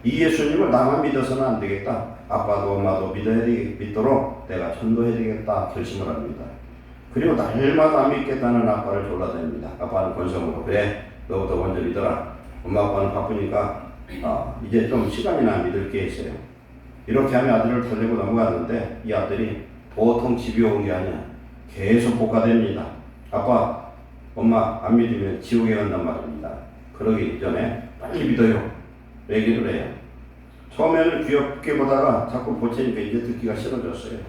이 예수님을 나만 믿어서는 안 되겠다. 아빠도 엄마도 믿도록 내가 전도해야 되겠다 결심을 합니다. 그리고 날마다 안 믿겠다는 아빠를 졸라댑니다. 아빠는 권성으로 그래 너부터 먼저 믿어라. 엄마 아빠는 바쁘니까 이제 좀 시간이나 믿을게 했어요. 이렇게 하며 아들을 달래고 넘어갔는데 이 아들이 보통 집에 온 게 아니야. 계속 복가됩니다. 아빠 엄마 안 믿으면 지옥에 간단 말입니다. 그러기 전에 빨리 믿어요. 얘기를 해요. 처음에는 귀엽게 보다가 자꾸 보채니까 이제 듣기가 싫어졌어요.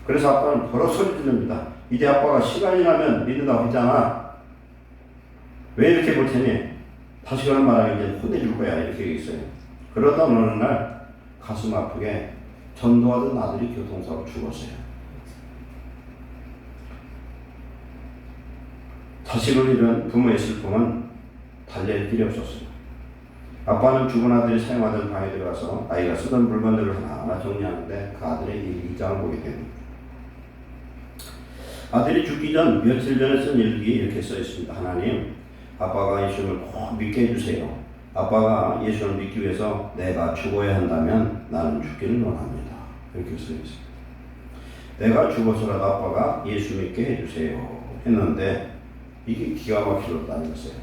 그래서 아빠는 버럭 소리 지릅니다. 이제 아빠가 시간이 나면 믿는다고 했잖아. 왜 이렇게 보채니? 다시 그런 말하면 이제 혼내줄 거야. 이렇게 얘기했어요. 그러다 어느 날 가슴 아프게 전도하던 아들이 교통사고로 죽었어요. 자식을 잃은 부모의 슬픔은 달랠 길이 없었어요. 아빠는 죽은 아들이 사용하던 방에 들어가서 아이가 쓰던 물건들을 하나하나 정리하는데 그 아들의 일기장을 보게 됩니다. 아들이 죽기 전 며칠 전에 쓴 일기에 이렇게 써 있습니다. 하나님, 아빠가 예수님을 꼭 믿게 해주세요. 아빠가 예수를 믿기 위해서 내가 죽어야 한다면 나는 죽기를 원합니다. 이렇게 써 있습니다. 내가 죽어서라도 아빠가 예수 믿게 해주세요 했는데 이게 기가 막히도록 아니었어요.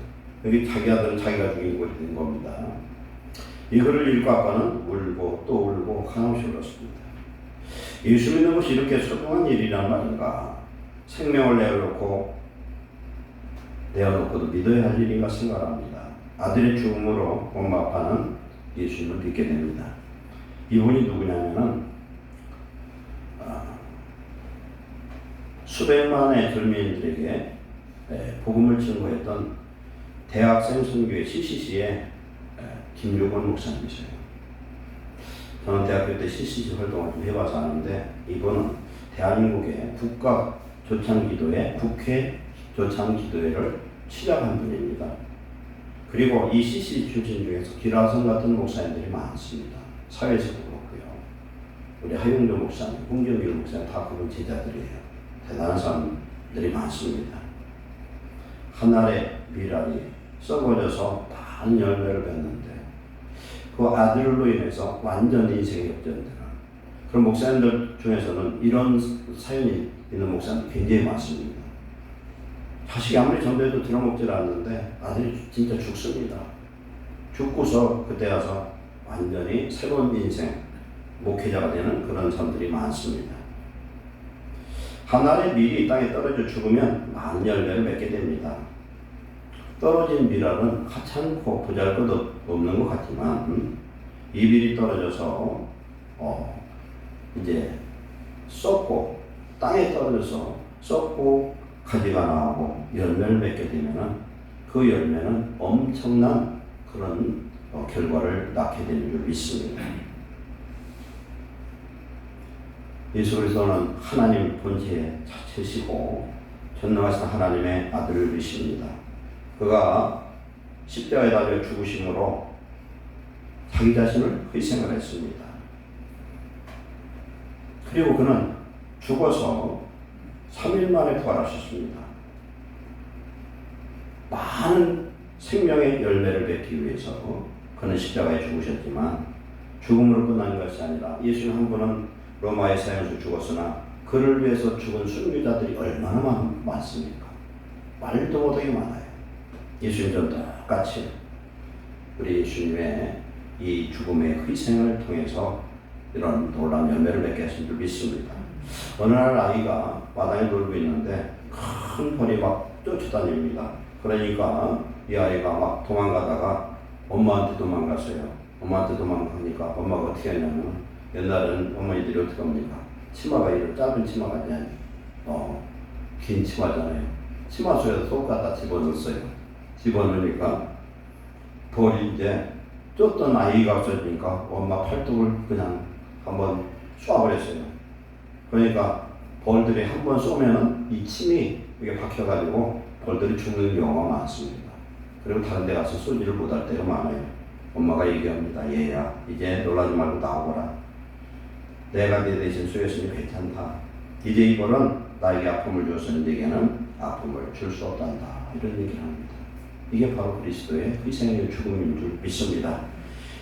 여기 자기 아들은 자기가 죽인 것이 된 겁니다. 이거를 읽고 아빠는 울고 또 울고 한없이 울었습니다. 예수 믿는 것이 이렇게 소중한 일이란 말인가? 생명을 내어놓고도 믿어야 할 일인가 생각합니다. 아들의 죽음으로 엄마 아빠는 예수님을 믿게 됩니다. 이분이 누구냐면은 수백만의 들민들에게 복음을 증거했던 대학생 선교회 CCC의 김유건 목사님이세요. 저는 대학교 때 CCC 활동을 좀 해봐서 아는데 이분은 대한민국의 국가 조창기도회, 국회 조창기도회를 시작한 분입니다. 그리고 이 CCC 출신 중에서 기라성 같은 목사님들이 많습니다. 사회에서도 그렇고요. 우리 하용조 목사님, 홍정길 목사님 다 그런 제자들이에요. 대단한 사람들이 많습니다. 하늘의 미랄이 썩어져서 많은 열매를 맺는데 그 아들로 인해서 완전 인생이 역전되는 그런 목사님들 중에서는 이런 사연이 있는 목사님들 굉장히 많습니다. 자식이 아무리 전도해도 들어먹질 않는데 아들이 진짜 죽습니다. 죽고서 그때 가서 완전히 새로운 인생 목회자가 되는 그런 사람들이 많습니다. 하늘의 밀이 땅에 떨어져 죽으면 많은 열매를 맺게 됩니다. 떨어진 밀알은 하찮고 보잘것없는 것 같지만 이 밀이 떨어져서 이제 썩고 땅에 떨어져서 썩고 가지가 나오고 열매를 맺게 되면은 그 열매는 엄청난 그런 결과를 낳게 되는 줄 믿습니다. 예수 그리스도는 하나님 본체 자체시고 전능하신 하나님의 아들이십니다. 그가 십자가에 달려 죽으심으로 자기 자신을 희생을 했습니다. 그리고 그는 죽어서 3일 만에 부활하셨습니다. 많은 생명의 열매를 맺기 위해서 그는 십자가에 죽으셨지만 죽음으로 끝난 것이 아니라 예수님 한 분은 로마의 사형수 죽었으나 그를 위해서 죽은 순교자들이 얼마나 많습니까? 말도 못하게 많아요. 예수님도 똑같이 우리 예수님의 이 죽음의 희생을 통해서 이런 놀라운 열매를 맺게 하신 줄 믿습니다. 어느 날 아이가 마당에 놀고 있는데 큰 벌이 막 쫓아다닙니다. 그러니까 이 아이가 막 도망가다가 엄마한테 도망갔어요. 엄마한테 도망가니까 엄마가 어떻게 하냐면 옛날에는 어머니들이 어떻게 합니까? 치마가 이런 짧은 치마가 아니야. 긴 치마잖아요. 치마 속에서 쏙 갖다 집어넣었어요. 집어넣으니까 벌이 이제 쫓던 아이가 없어지니까 엄마 팔뚝을 그냥 한번 쏴버렸어요. 그러니까 벌들이 한 번 쏘면은 이 침이 이게 박혀가지고 벌들이 죽는 경우가 많습니다. 그리고 다른 데 가서 쏘지를 못할 때가 많아요. 엄마가 얘기합니다. 얘야, 이제 놀라지 말고 나오거라. 내가 네 대신 쏘였으니 괜찮다. 이제 이 벌은 나에게 아픔을 주었으니 네게는 아픔을 줄 수 없단다. 이런 얘기를 합니다. 이게 바로 그리스도의 희생의 죽음인 줄 믿습니다.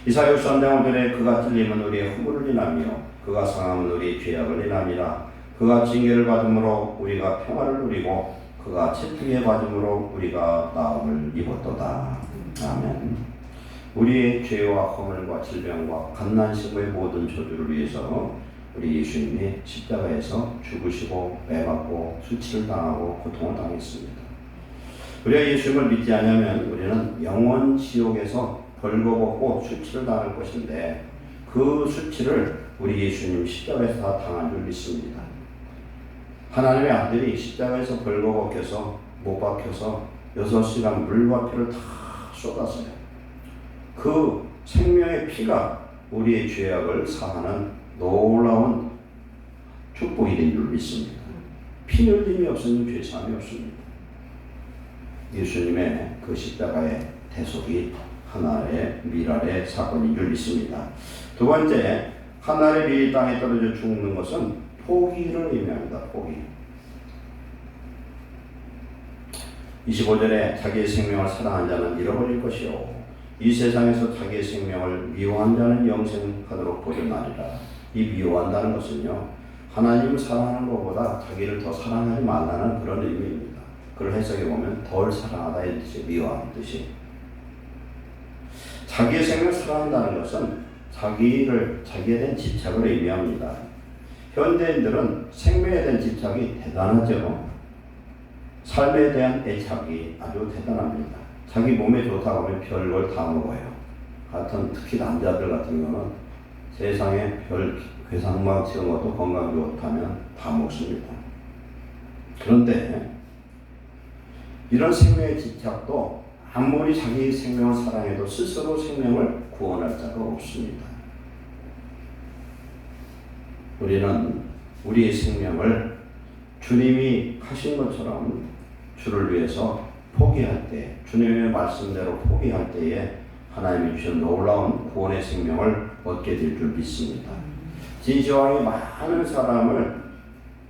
이사야 63장 5절에 그가 찔림은 우리의 허물을 인하며 그가 상함은 우리의 죄악을 인함이라. 그가 징계를 받음으로 우리가 평화를 누리고 그가 채찍에 받음으로 우리가 나음을 입었도다. 아멘. 우리의 죄와 허물과 질병과 갓난시고의 모든 저주를 위해서 우리 예수님이 십자가에서 죽으시고 매맞고 수치를 당하고 고통을 당했습니다. 우리가 예수님을 믿지 않으면 우리는 영원 지옥에서 벌거벗고 수치를 당할 것인데 그 수치를 우리 예수님 십자가에서 다 당한 줄 믿습니다. 하나님의 아들이 십자가에서 벌거벗겨서 못 박혀서 6시간 물과 피를 다 쏟았어요. 그 생명의 피가 우리의 죄악을 사하는 놀라운 축복이 된 줄 믿습니다. 피 흘림이 없으면 죄사함이 없습니다. 예수님의 그 십자가의 대속이 하나의 미랄의 사건인 줄 믿습니다. 두 번째, 하나의 미리 땅에 떨어져 죽는 것은 포기를 의미합니다. 포기. 25절에 자기의 생명을 사랑한 자는 잃어버릴 것이요 이 세상에서 자기의 생명을 미워한 자는 영생하도록 보존하리라. 이 미워한다는 것은요, 하나님을 사랑하는 것보다 자기를 더 사랑하지 말라는 그런 의미입니다. 그걸 해석해 보면 덜 사랑하다 이 뜻이 미워하는 뜻이. 자기의 생명을 사랑한다는 것은 자기에 대한 집착을 의미합니다. 현대인들은 생명에 대한 집착이 대단하죠. 삶에 대한 애착이 아주 대단합니다. 자기 몸에 좋다고 하면 별걸 다 먹어요. 하여튼 특히 남자들 같은 경우는 세상에 별 괴상막 치는 것도 건강 좋다면 다 먹습니다. 그런데 이런 생명의 집착도 아무리 자기 생명을 사랑해도 스스로 생명을 구원할 자가 없습니다. 우리는 우리의 생명을 주님이 하신 것처럼 주를 위해서 포기할 때, 주님의 말씀대로 포기할 때에 하나님이 주신 놀라운 구원의 생명을 얻게 될 줄 믿습니다. 진시황이 많은 사람을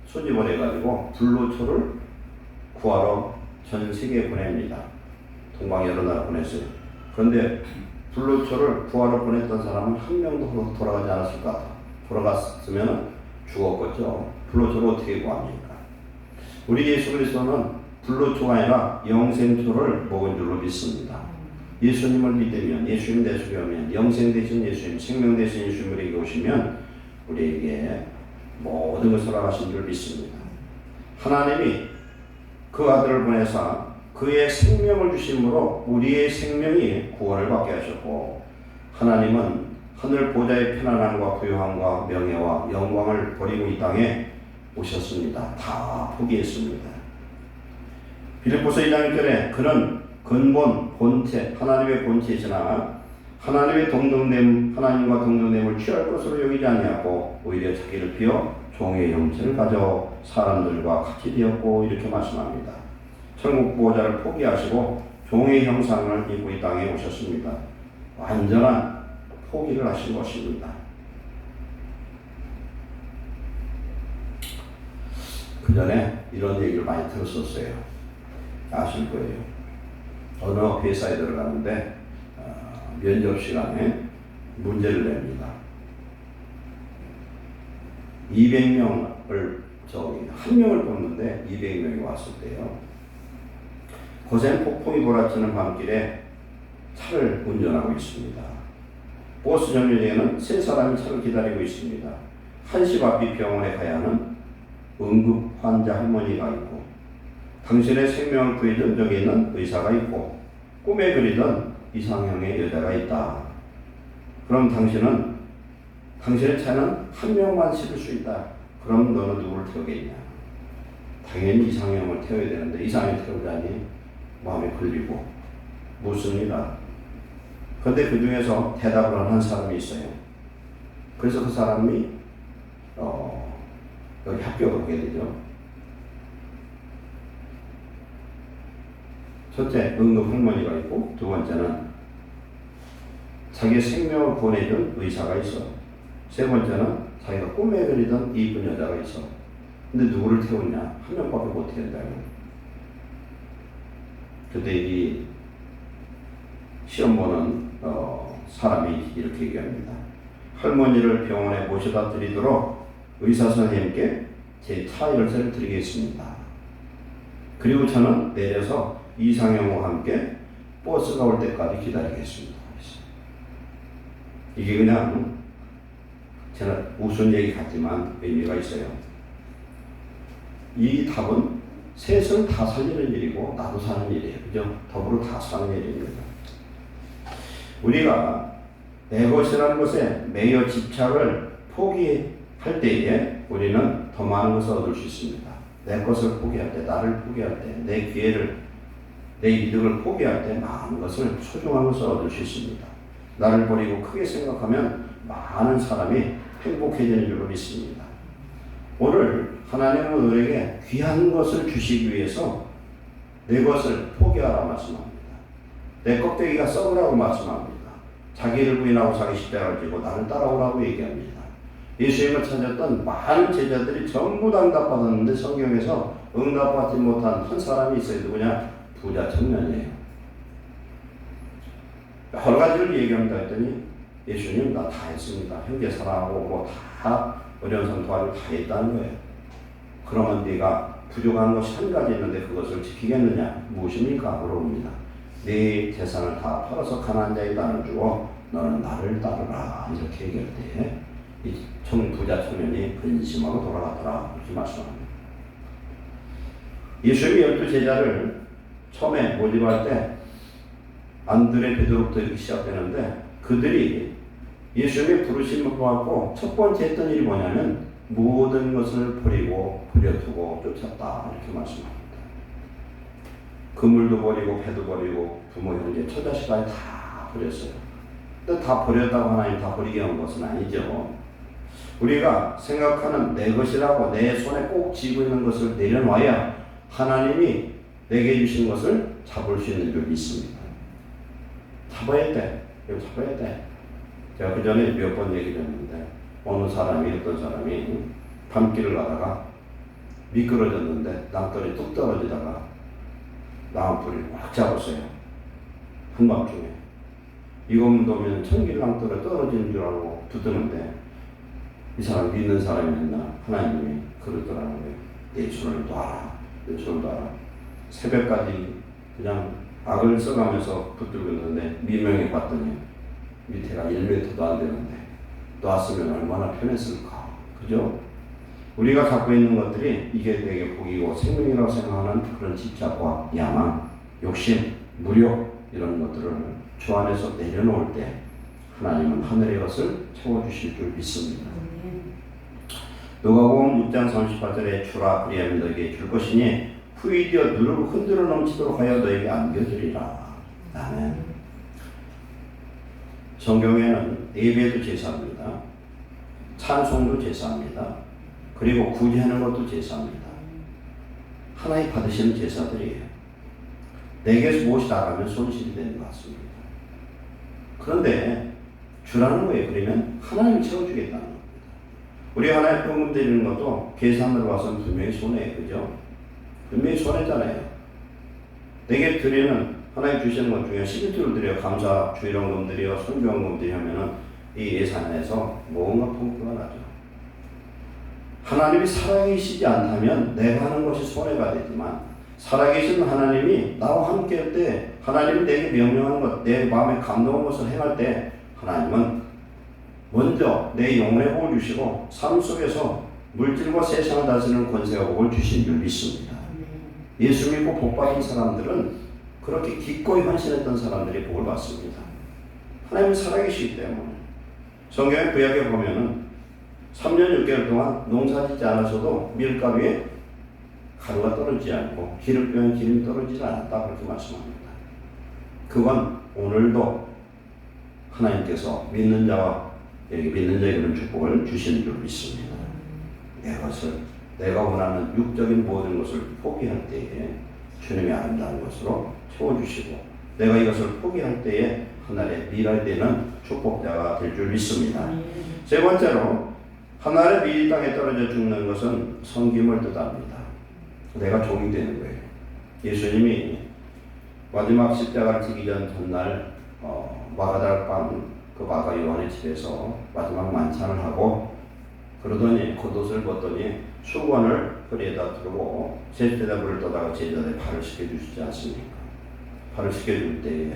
소집을 해가지고 불로초를 구하러 전 세계에 보냅니다. 동방 여러 나라 보냈어요. 그런데 불로초를 구하러 보냈던 사람은 한 명도 돌아가지 않았을 것 같아요. 돌아갔으면 죽었겠죠. 불로초를 어떻게 구합니까? 우리 예수 그리스도는 불로초가 아니라 영생초를 먹은 줄로 믿습니다. 예수님을 믿으면, 예수님 대속하면, 영생 되신 예수님, 생명 되신 예수님 우리에게 오시면 우리에게 모든 것을 허락하신 줄 믿습니다. 하나님이 그 아들을 보내사 그의 생명을 주심으로 우리의 생명이 구원을 받게 하셨고, 하나님은 하늘 보좌의 편안함과 부요함과 명예와 영광을 버리고 이 땅에 오셨습니다. 다 포기했습니다. 빌립보서 2장 1절에 그는 근본, 본체, 하나님의 본체이시나 하나님의 동등됨, 하나님과 동등됨을 취할 것으로 여기지 아니하고 오히려 자기를 비워 종의 형체를 가져 사람들과 같이 되었고 이렇게 말씀합니다. 천국 보호자를 포기하시고 종의 형상을 입고 이 땅에 오셨습니다. 완전한 포기를 하신 것입니다. 그 전에 이런 얘기를 많이 들었었어요. 아실 거예요. 어느 회사에 들어가는데 면접 시간에 문제를 냅니다. 200명을 한 명을 뽑는데 200명이 왔을 때요. 고생 폭풍이 몰아치는 밤길에 차를 운전하고 있습니다. 버스 정류장에는 3사람이 차를 기다리고 있습니다. 1시 앞이 병원에 가야 하는 응급 환자 할머니가 있고, 당신의 생명을 구해준 적이 있는 의사가 있고, 꿈에 그리던 이상형의 여자가 있다. 그럼 당신의 차는 한 명만 실을 수 있다. 그럼 너는 누구를 태우겠냐? 당연히 이상형을 태워야 되는데 이상형 태우자니 마음에 걸리고 묻습니다. 그런데 그 중에서 대답을 한 사람이 있어요. 그래서 그 사람이 여기 합격을 하게 되죠. 첫째, 응급 할머니가 있고, 두 번째는 자기의 생명을 보내준 의사가 있어. 세 번째는 자기가 꿈에 그리던 이쁜 여자가 있어. 근데 누구를 태우냐? 한 명밖에 못 태운다요. 그때 이 시험 보는 사람이 이렇게 얘기합니다. 할머니를 병원에 모셔다 드리도록 의사 선생님께 제 차 열쇠를 드리겠습니다. 그리고 저는 내려서 이상형과 함께 버스가 올 때까지 기다리겠습니다. 이게 그냥 저는 우스운 얘기 같지만 의미가 있어요. 이 답은 셋을 다 살리는 일이고 나도 사는 일이에요. 그죠? 더불어 다 사는 일입니다. 우리가 내 것이라는 것에 매여 집착을 포기할 때에 우리는 더 많은 것을 얻을 수 있습니다. 내 것을 포기할 때, 나를 포기할 때, 내 기회를, 내 이득을 포기할 때 많은 것을, 소중한 것을 얻을 수 있습니다. 나를 버리고 크게 생각하면 많은 사람이 행복해지는 줄로 믿습니다. 오늘 하나님은 우리에게 귀한 것을 주시기 위해서 내 것을 포기하라 말씀합니다. 내 껍데기가 썩으라고 말씀합니다. 자기를 부인하고 자기 십자가를 지고 나를 따라오라고 얘기합니다. 예수님을 찾았던 많은 제자들이 전부 다 응답받았는데 성경에서 응답받지 못한 한 사람이 있어요. 누구냐? 부자 청년이에요. 여러 가지를 얘기합니다 했더니 예수님 나 다 했습니다. 형제 사랑하고 뭐 다 어려운 선 도와주고 다 했다는 거예요. 그러면 네가 부족한 것이 한 가지 있는데 그것을 지키겠느냐? 무엇입니까? 물어봅니다. 네 재산을 다 팔아서 가난한 자에게 나눠주고 너는 나를 따르라. 이렇게 얘기할 때 이 부자 청년이 근심하고 돌아가더라. 이렇게 말씀합니다. 예수님이 12제자를 처음에 모집할 때 안드레, 베드로부터 이렇게 시작되는데 그들이 예수님의 부르심을 받고 첫 번째 했던 일이 뭐냐면 모든 것을 버리고 버려두고 쫓았다. 이렇게 말씀합니다. 그물도 버리고 배도 버리고 부모, 형제, 처자식까지 다 버렸어요. 근데 다 버렸다고 하나님 다 버리게 한 것은 아니죠. 우리가 생각하는 내 것이라고 내 손에 꼭 쥐고 있는 것을 내려놔야 하나님이 내게 주신 것을 잡을 수 있는 줄 믿습니다. 잡아야 돼. 이거 잡아야 돼. 제가 그 전에 몇 번 얘기를 했는데 어떤 사람이 밤길을 가다가 미끄러졌는데 낭떠러지 뚝 떨어지다가 나무뿌리를 꽉 잡았어요. 한밤중에. 이것만 천길낭떠러 떨어지는 줄 알고 붙드는데 이 사람 믿는 사람이 했나? 하나님이 그러더라고요. 내 손을 놔라. 내 손을 놔라. 새벽까지 그냥 악을 써가면서 붙들고 있는데 미명에 봤더니 밑에가 1m도 안 되는데 놨으면 얼마나 편했을까. 그죠? 우리가 갖고 있는 것들이 이게 되게 복이고 생명이라고 생각하는 그런 집착과 야망, 욕심, 무력 이런 것들을 주 안에서 내려놓을 때 하나님은 하늘의 것을 채워주실 줄 믿습니다. 누가복음 6장 38절에 주라 그리하면 너에게 줄 것이니 후이 되어 누르고 흔들어 넘치도록 하여 너에게 안겨주리라. 아멘. 성경에는 예배도 제사입니다. 찬송도 제사입니다. 그리고 구제하는 것도 제사입니다. 하나님 받으시는 제사들이에요. 내게서 무엇이 나가면 손실이 되는 것 같습니다. 그런데 주라는 거예요. 그러면 하나님이 채워주겠다는 겁니다. 우리 하나님 헌금 드리는 것도 계산으로 봐서는 분명히 손해예요. 그죠? 분명히 손해잖아요. 내게 드리는 하나님 주시는 것 중에 11조를 드려 감사 주일헌금 드려 선교헌금 드려 하면은 이 예산에서 뭔가 풍부가 나죠. 하나님이 살아계시지 않다면 내가 하는 것이 손해가 되지만 살아계신 하나님이 나와 함께 할 때 하나님이 내게 명령하는 것, 내 마음에 감동한 것을 행할 때 하나님은 먼저 내 영혼에 복을 주시고 삶 속에서 물질과 세상을 다스리는 권세와 복을 주신 줄 믿습니다. 예수 믿고 복 받은 사람들은 그렇게 기꺼이 헌신했던 사람들이 복을 받습니다. 하나님은 살아계시기 때문에 성경의 구약에 보면은 3년 6개월 동안 농사 짓지 않아서도 밀가루에 가루가 떨어지지 않고 기름병에 기름이 떨어지지 않았다 그렇게 말씀합니다. 그건 오늘도 하나님께서 믿는 자와 여기 믿는 자에게 그런 축복을 주시는 줄 믿습니다. 내 것을 내가 원하는 육적인 모든 것을 포기할 때에 주님의 아름다운 것으로 채워주시고 내가 이것을 포기할 때에 하늘의 미랄되는 축복자가 될 줄 믿습니다. 세 번째로 하늘의 미리 땅에 떨어져 죽는 것은 섬김을 뜻합니다. 내가 종이 되는 거예요. 예수님이 마지막 십자가를 지기 전 전날 마가다락 그 마가 요한의 집에서 마지막 만찬을 하고 그러더니 겉옷을 벗더니 수건을 허리에다 두르고 제자들을 떠다가 제자들의 발을 씻겨주시지 않습니까? 발을 씻겨줄 때에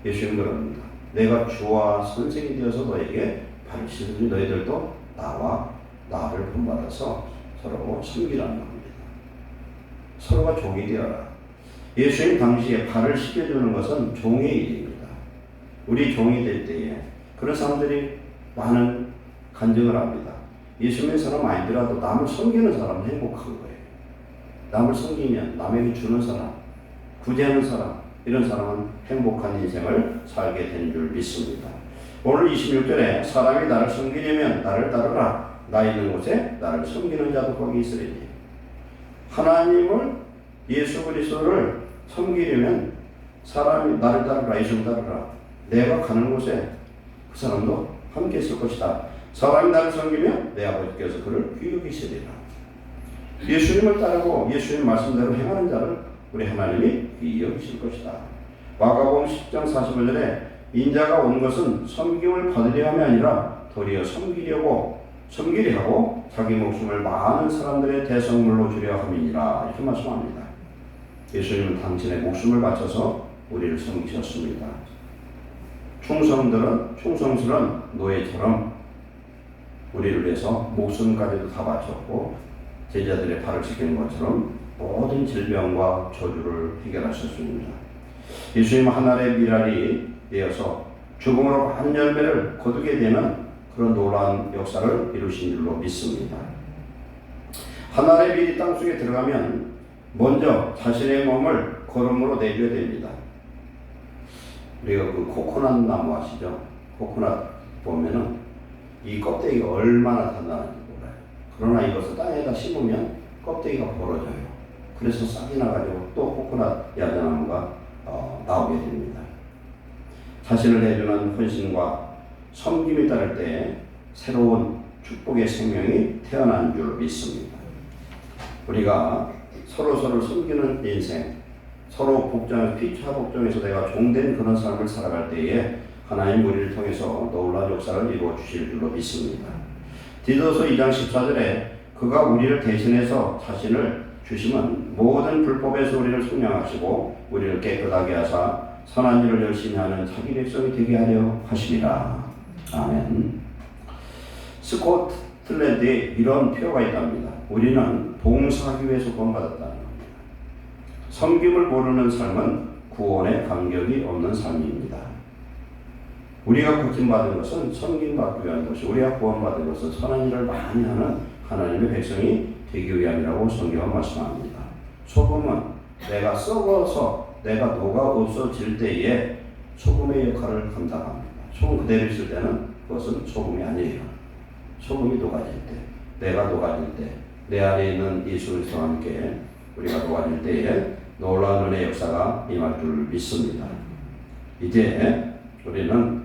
예수님 그럽니다. 내가 주와 선생이 되어서 너에게 발을 씻으니 너희들도 나와 나를 본받아서 서로 섬기라는 겁니다. 서로가 종이 되어라. 예수님 당시에 발을 씻겨주는 것은 종의 일입니다. 우리 종이 될 때에 그런 사람들이 많은 간증을 합니다. 예수님의 사람 아니더라도 남을 섬기는 사람은 행복한 거예요. 남을 섬기면 남에게 주는 사람, 구제하는 사람, 이런 사람은 행복한 인생을 살게 되는 줄 믿습니다. 오늘 26절에 사람이 나를 섬기려면 나를 따르라. 나 있는 곳에 나를 섬기는 자도 거기 있으리니. 하나님을 예수 그리스도를 섬기려면 사람이 나를 따르라. 예수를 따르라. 내가 가는 곳에 그 사람도 함께 있을 것이다. 사람이 나를 섬기면 내 아버지께서 그를 귀여기시리라. 예수님을 따르고 예수님 말씀대로 행하는 자를 우리 하나님이 귀여기실 것이다. 마가복음 10장 45절에 인자가 온 것은 섬김을 받으려 함이 아니라 도리어 섬기려 하고 자기 목숨을 많은 사람들의 대성물로 주려 함이니라. 이렇게 말씀합니다. 예수님은 당신의 목숨을 바쳐서 우리를 섬기셨습니다. 충성스러운 노예처럼 우리를 위해서 목숨까지도 다 바쳤고 제자들의 발을 씻기는 것처럼 모든 질병과 저주를 해결하셨습니다. 예수님은 하늘의 미랄이 되어서 죽음으로 많은 열매를 거두게 되는 그런 놀라운 역사를 이루신 줄로 믿습니다. 하늘의 밀이 땅속에 들어가면 먼저 자신의 몸을 거름으로 내줘야 됩니다. 우리가 그 코코넛 나무 아시죠? 코코넛 보면은 이 껍데기가 얼마나 단단한지 몰라요. 그러나 이것을 땅에다 심으면 껍데기가 벌어져요. 그래서 싹이 나가지고 또 코코넛 야자나무가 나오게 됩니다. 자신을 내주는 헌신과 섬김이 따를 때 새로운 축복의 생명이 태어난 줄 믿습니다. 우리가 서로서로 섬기는 인생, 서로 피차 복종에서 내가 종된 그런 삶을 살아갈 때에 하나님 우리를 통해서 놀라운 역사를 이루어 주실 줄로 믿습니다. 디도서 2장 14절에 그가 우리를 대신해서 자신을 주시면 모든 불법에서 우리를 속량하시고 우리를 깨끗하게 하사 선한 일을 열심히 하는 자기 백성이 되게 하려 하시리라. 아멘. 스코틀랜드에 이런 표가 있답니다. 우리는 봉사하기 위해서 구원받았다는 겁니다. 섬김을 모르는 삶은 구원에 감격이 없는 삶입니다. 우리가 고침받은 것은 섬김받기 위한 것이, 우리가 구원받은 것은 선한 일을 많이 하는 하나님의 백성이 되기 위함이라고 성경은 말씀합니다. 소금은 내가 썩어서 내가 녹아 없어질 때에 소금의 역할을 감당합니다. 소금 그대로 있을 때는 그것은 소금이 아니에요. 소금이 녹아질 때, 내가 녹아질 때, 내 안에 있는 예수 그리스도와 함께 우리가 녹아질 때에 놀라운 은혜의 역사가 임할 줄 믿습니다. 이제 우리는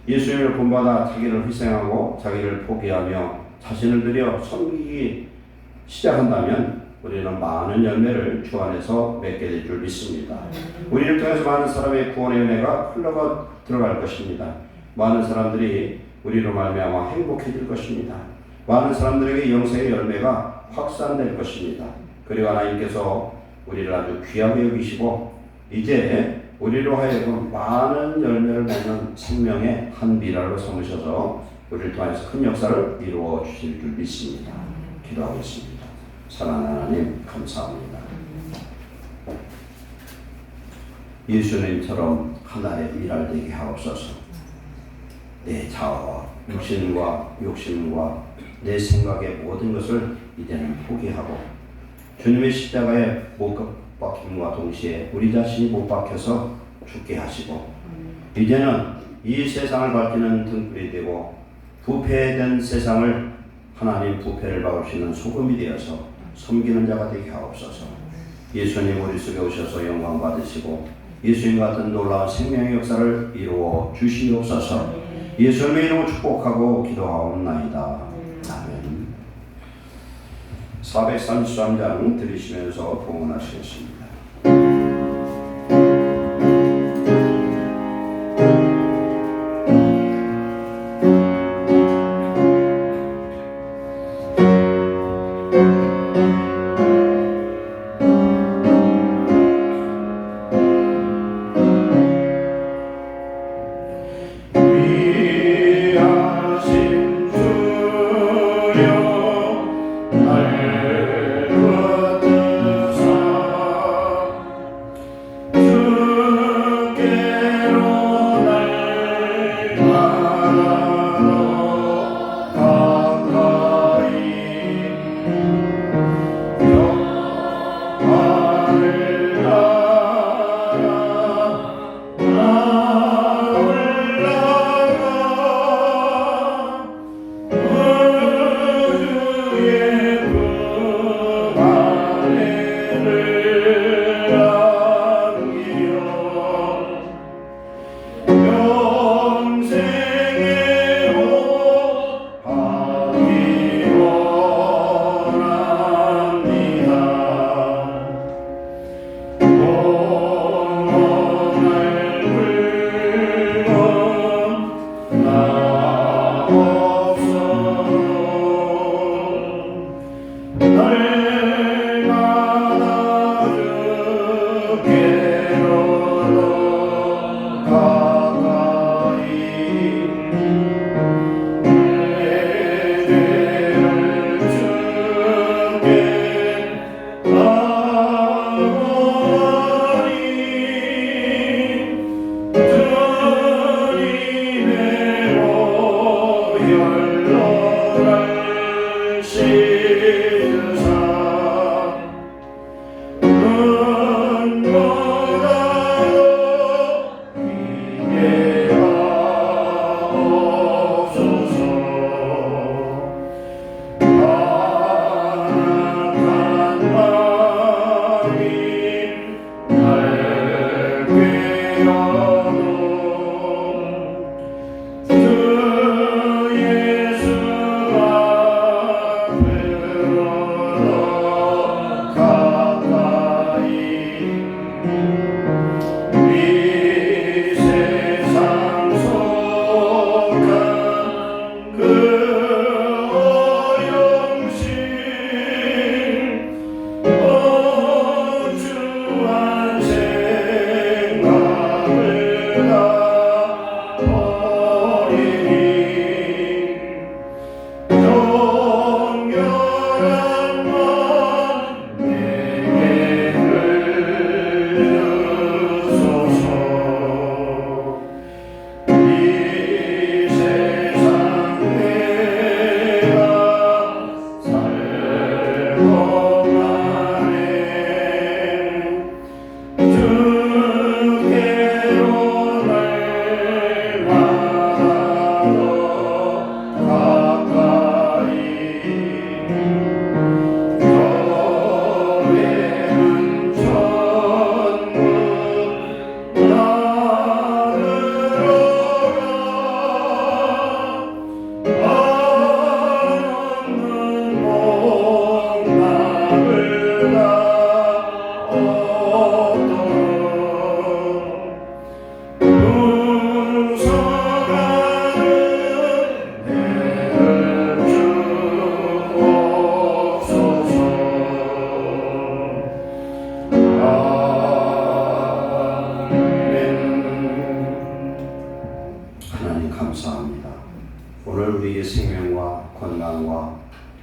예수님을 본받아 자기를 희생하고 자기를 포기하며 자신을 들여 섬기기 시작한다면 우리는 많은 열매를 주 안에서 맺게 될 줄 믿습니다. 우리를 통해서 많은 사람의 구원의 은혜가 흘러가 들어갈 것입니다. 많은 사람들이 우리로 말미암아 행복해질 것입니다. 많은 사람들에게 영생의 열매가 확산될 것입니다. 그리고 하나님께서 우리를 아주 귀하게 여기시고 이제 우리로 하여금 많은 열매를 맺는 생명의 한 미랄로 삼으셔서 우리를 통해서 큰 역사를 이루어 주실 줄 믿습니다. 기도하겠습니다. 사랑하는 하나님 감사합니다. 예수님처럼 하나의 미랄 되게 하옵소서. 내 자아와 육신과 욕심과 내 생각의 모든 것을 이제는 포기하고 주님의 십자가에 못 박힘과 동시에 우리 자신이 못 박혀서 죽게 하시고 이제는 이 세상을 밝히는 등불이 되고 부패된 세상을 하나님 부패를 막을 수 있는 소금이 되어서 섬기는 자가 되게 하옵소서. 예수님 우리 속에 오셔서 영광 받으시고 예수님 같은 놀라운 생명의 역사를 이루어 주시옵소서. 예수님의 이름으로 축복하고 기도하옵나이다. 아멘. 433장 들으시면서 봉헌하시겠습니다.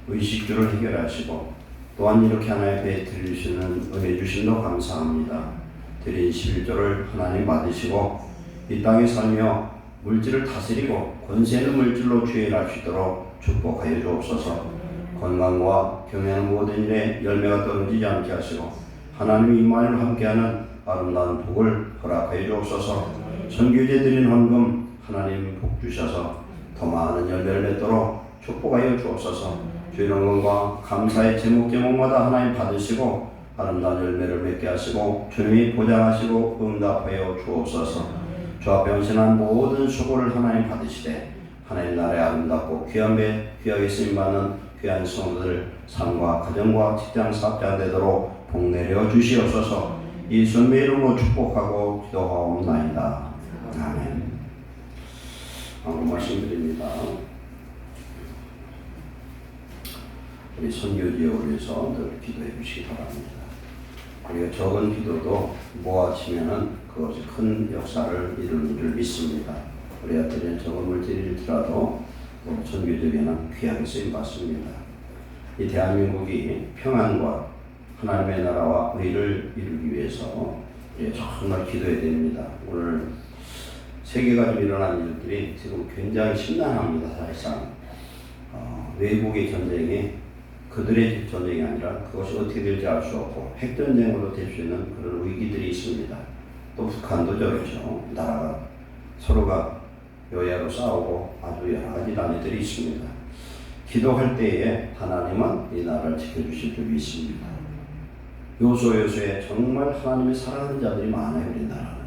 의식주를 해결하시고 또한 이렇게 하나의 배에 들리시는 은혜 주심도 감사합니다. 드린 11조를 하나님 받으시고 이 땅에 살며 물질을 다스리고 권세 있는 물질로 주인할 수 있도록 축복하여 주옵소서. 건강과 경영하는 모든 일에 열매가 떨어지지 않게 하시고 하나님의 임마음을 함께하는 아름다운 복을 허락하여 주옵소서. 선교제 드린 헌금 하나님 복 주셔서 더 많은 열매를 맺도록 축복하여 주옵소서. 주의 영광과 감사의 제목마다 하나님 받으시고 아름다운 열매를 맺게 하시고 주님이 보장하시고 응답하여 주옵소서. 주 앞에 헌신한 모든 수고를 하나님 받으시되 하나님 나라의 아름답고 귀하게 쓰임받는 귀한 성도들 삶과 가정과 직장 사업자 되도록 복내려 주시옵소서. 예수님의 이름으로 축복하고 기도하옵나이다. 아멘. 말씀드립니다. 우리 선교지에 올려서 늘 기도해 주시기 바랍니다. 우리가 적은 기도도 모아지면은 그것이 큰 역사를 이루는 줄 믿습니다. 우리가 드리는 적은 물질일지라도 선교지에는 귀하게 쓰임 받습니다. 이 대한민국이 평안과 하나님의 나라와 의를 이루기 위해서 정말 기도해야 됩니다. 오늘 세계가 좀 일어난 일들이 지금 굉장히 심란합니다. 사실상 외국의 전쟁이 그들의 전쟁이 아니라 그것이 어떻게 될지 알 수 없고 핵전쟁으로 될 수 있는 그런 위기들이 있습니다. 또 북한도 저렇죠. 나라가 서로가 여야로 싸우고 아주 여러 가지 난리들이 있습니다. 기도할 때에 하나님은 이 나라를 지켜주실 줄 믿습니다. 요소에 정말 하나님의 사랑하는 자들이 많아요. 우리 나라는.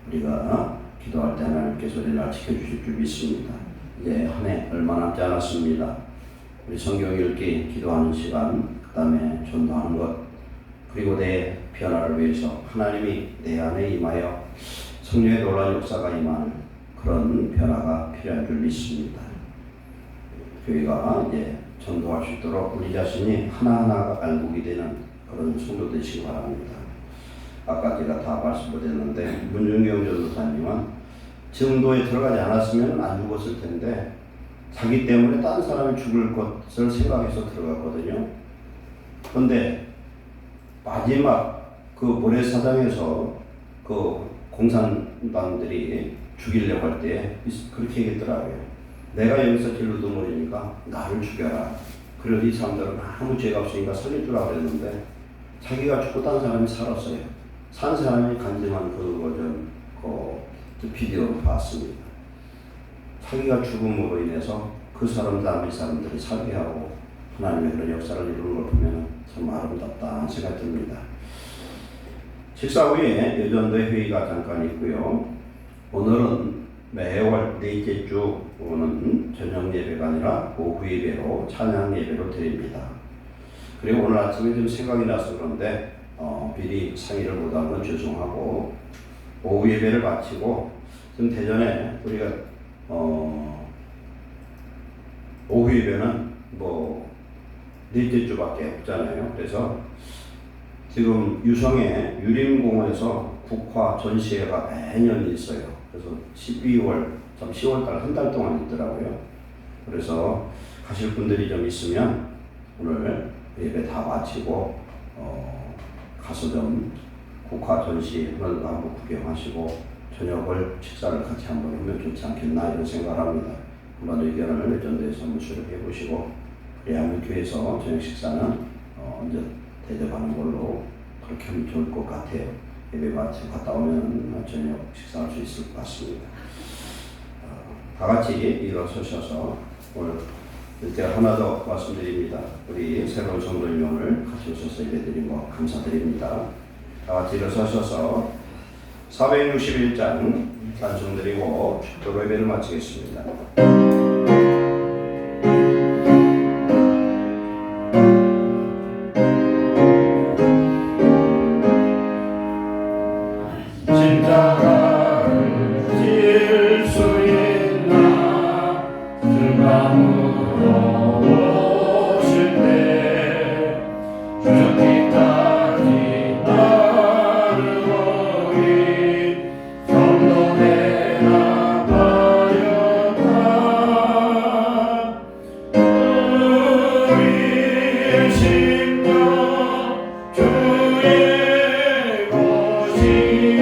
우리가 기도할 때 하나님께서 우리를 지켜주실 줄 믿습니다. 이제 한 해 얼마 남지 않았습니다. 우리 성경 읽기, 기도하는 시간, 그 다음에 전도하는 것, 그리고 내 변화를 위해서 하나님이 내 안에 임하여 성령의 놀라운 역사가 임하는 그런 변화가 필요한 줄 믿습니다. 교회가 이제 전도할 수 있도록 우리 자신이 하나하나가 알고게 되는 그런 성도 되시기 바랍니다. 아까 제가 다 말씀드렸는데 문중경 전도사님은 정도에 들어가지 않았으면 안 죽었을 텐데 자기 때문에 다른 사람이 죽을 것을 생각해서 들어갔거든요. 그런데 마지막 그 모래사장에서 그 공산당들이 죽이려고 할 때 그렇게 얘기했더라고요. 내가 여기서 길로도 모르니까 나를 죽여라. 그래서 이 사람들은 아무 죄가 없으니까 살릴 줄 알았는데 자기가 죽고 다른 사람이 살았어요. 산 사람이 간증한 그거 좀 비디오로 봤습니다. 자기가 죽음으로 인해서 그 사람 다음에 사람들이 살게 하고 하나님의 그런 역사를 이루는 걸 보면 참 아름답다 생각이 듭니다. 식사 후에 여전도의 회의가 잠깐 있고요. 오늘은 매월 넷째 주 오는 저녁 예배가 아니라 오후 예배로 찬양 예배로 드립니다. 그리고 오늘 아침에 좀 생각이 나서 그런데 미리 상의를 못한 건 죄송하고 오후 예배를 마치고 지금 대전에 우리가 오후 예배는 넷째 주밖에 없잖아요. 그래서 지금 유성의 유림공원에서 국화 전시회가 매년 있어요. 그래서 10월달 한 달 동안 있더라고요. 그래서 가실 분들이 좀 있으면 오늘 예배 다 마치고 가서 좀 국화 전시 하는 거 한번 구경하시고 저녁을 식사를 같이 한번 하면 좋지 않겠나 이런 생각을 합니다. 한번 의견을 전도에서 한번 수립해 보시고 그래야 하면 교회에서 저녁 식사는 이제 대접하는 걸로 그렇게 하면 좋을 것 같아요. 예배 마치고 갔다 오면 저녁 식사할 수 있을 것 같습니다. 다 같이 일어서셔서 오늘 제가 하나 더 말씀드립니다. 우리 새로운 성도님 오늘 같이 오셔서 예배드린 거 감사드립니다. 다 같이 일어서셔서 461장 찬송드리고 축도로 예배를 마치겠습니다. 주의 것이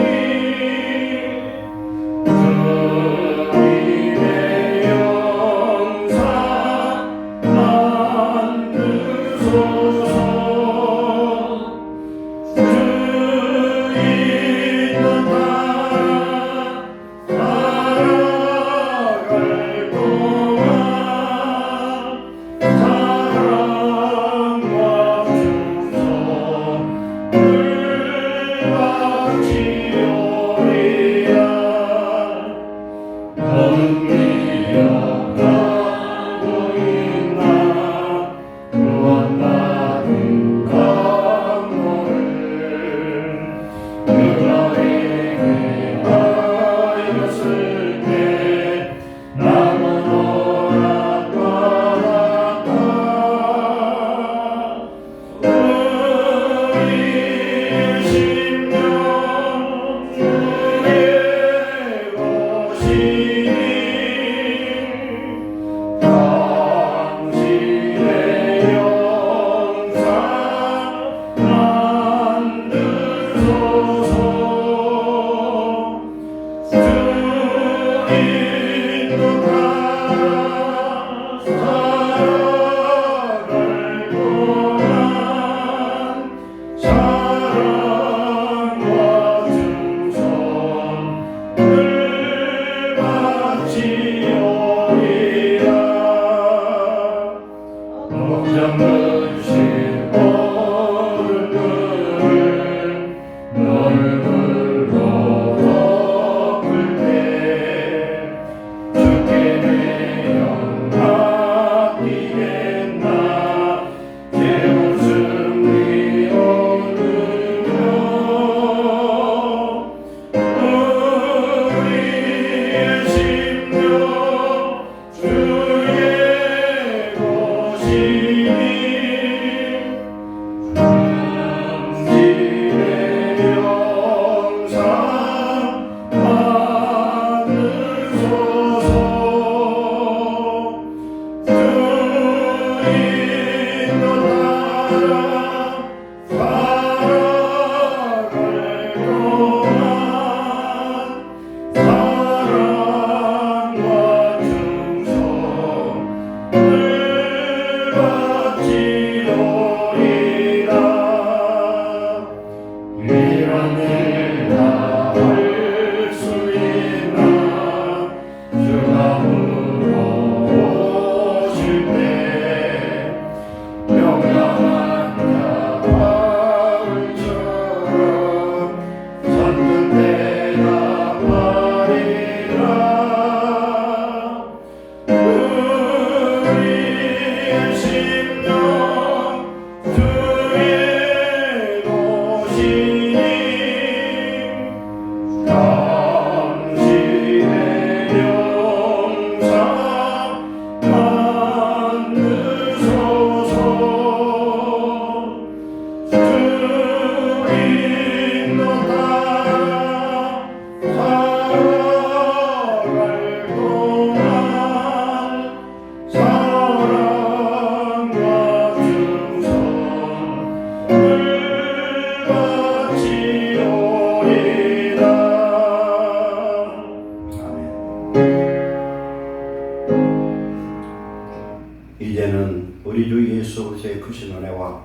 그리스도의 크신 은혜와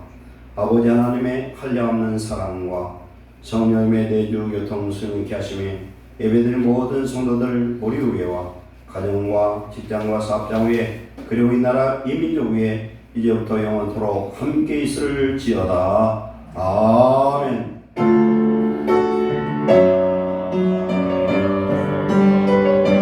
아버지 하나님의 한량없는 사랑과 성령님의 내주 교통 승리케 하심이 예배드린 모든 성도들 우리 위에와 가정과 직장과 사업장 위에 그리고 이 나라 이 민족 위에 이제부터 영원토록 함께 있을지어다. 아멘.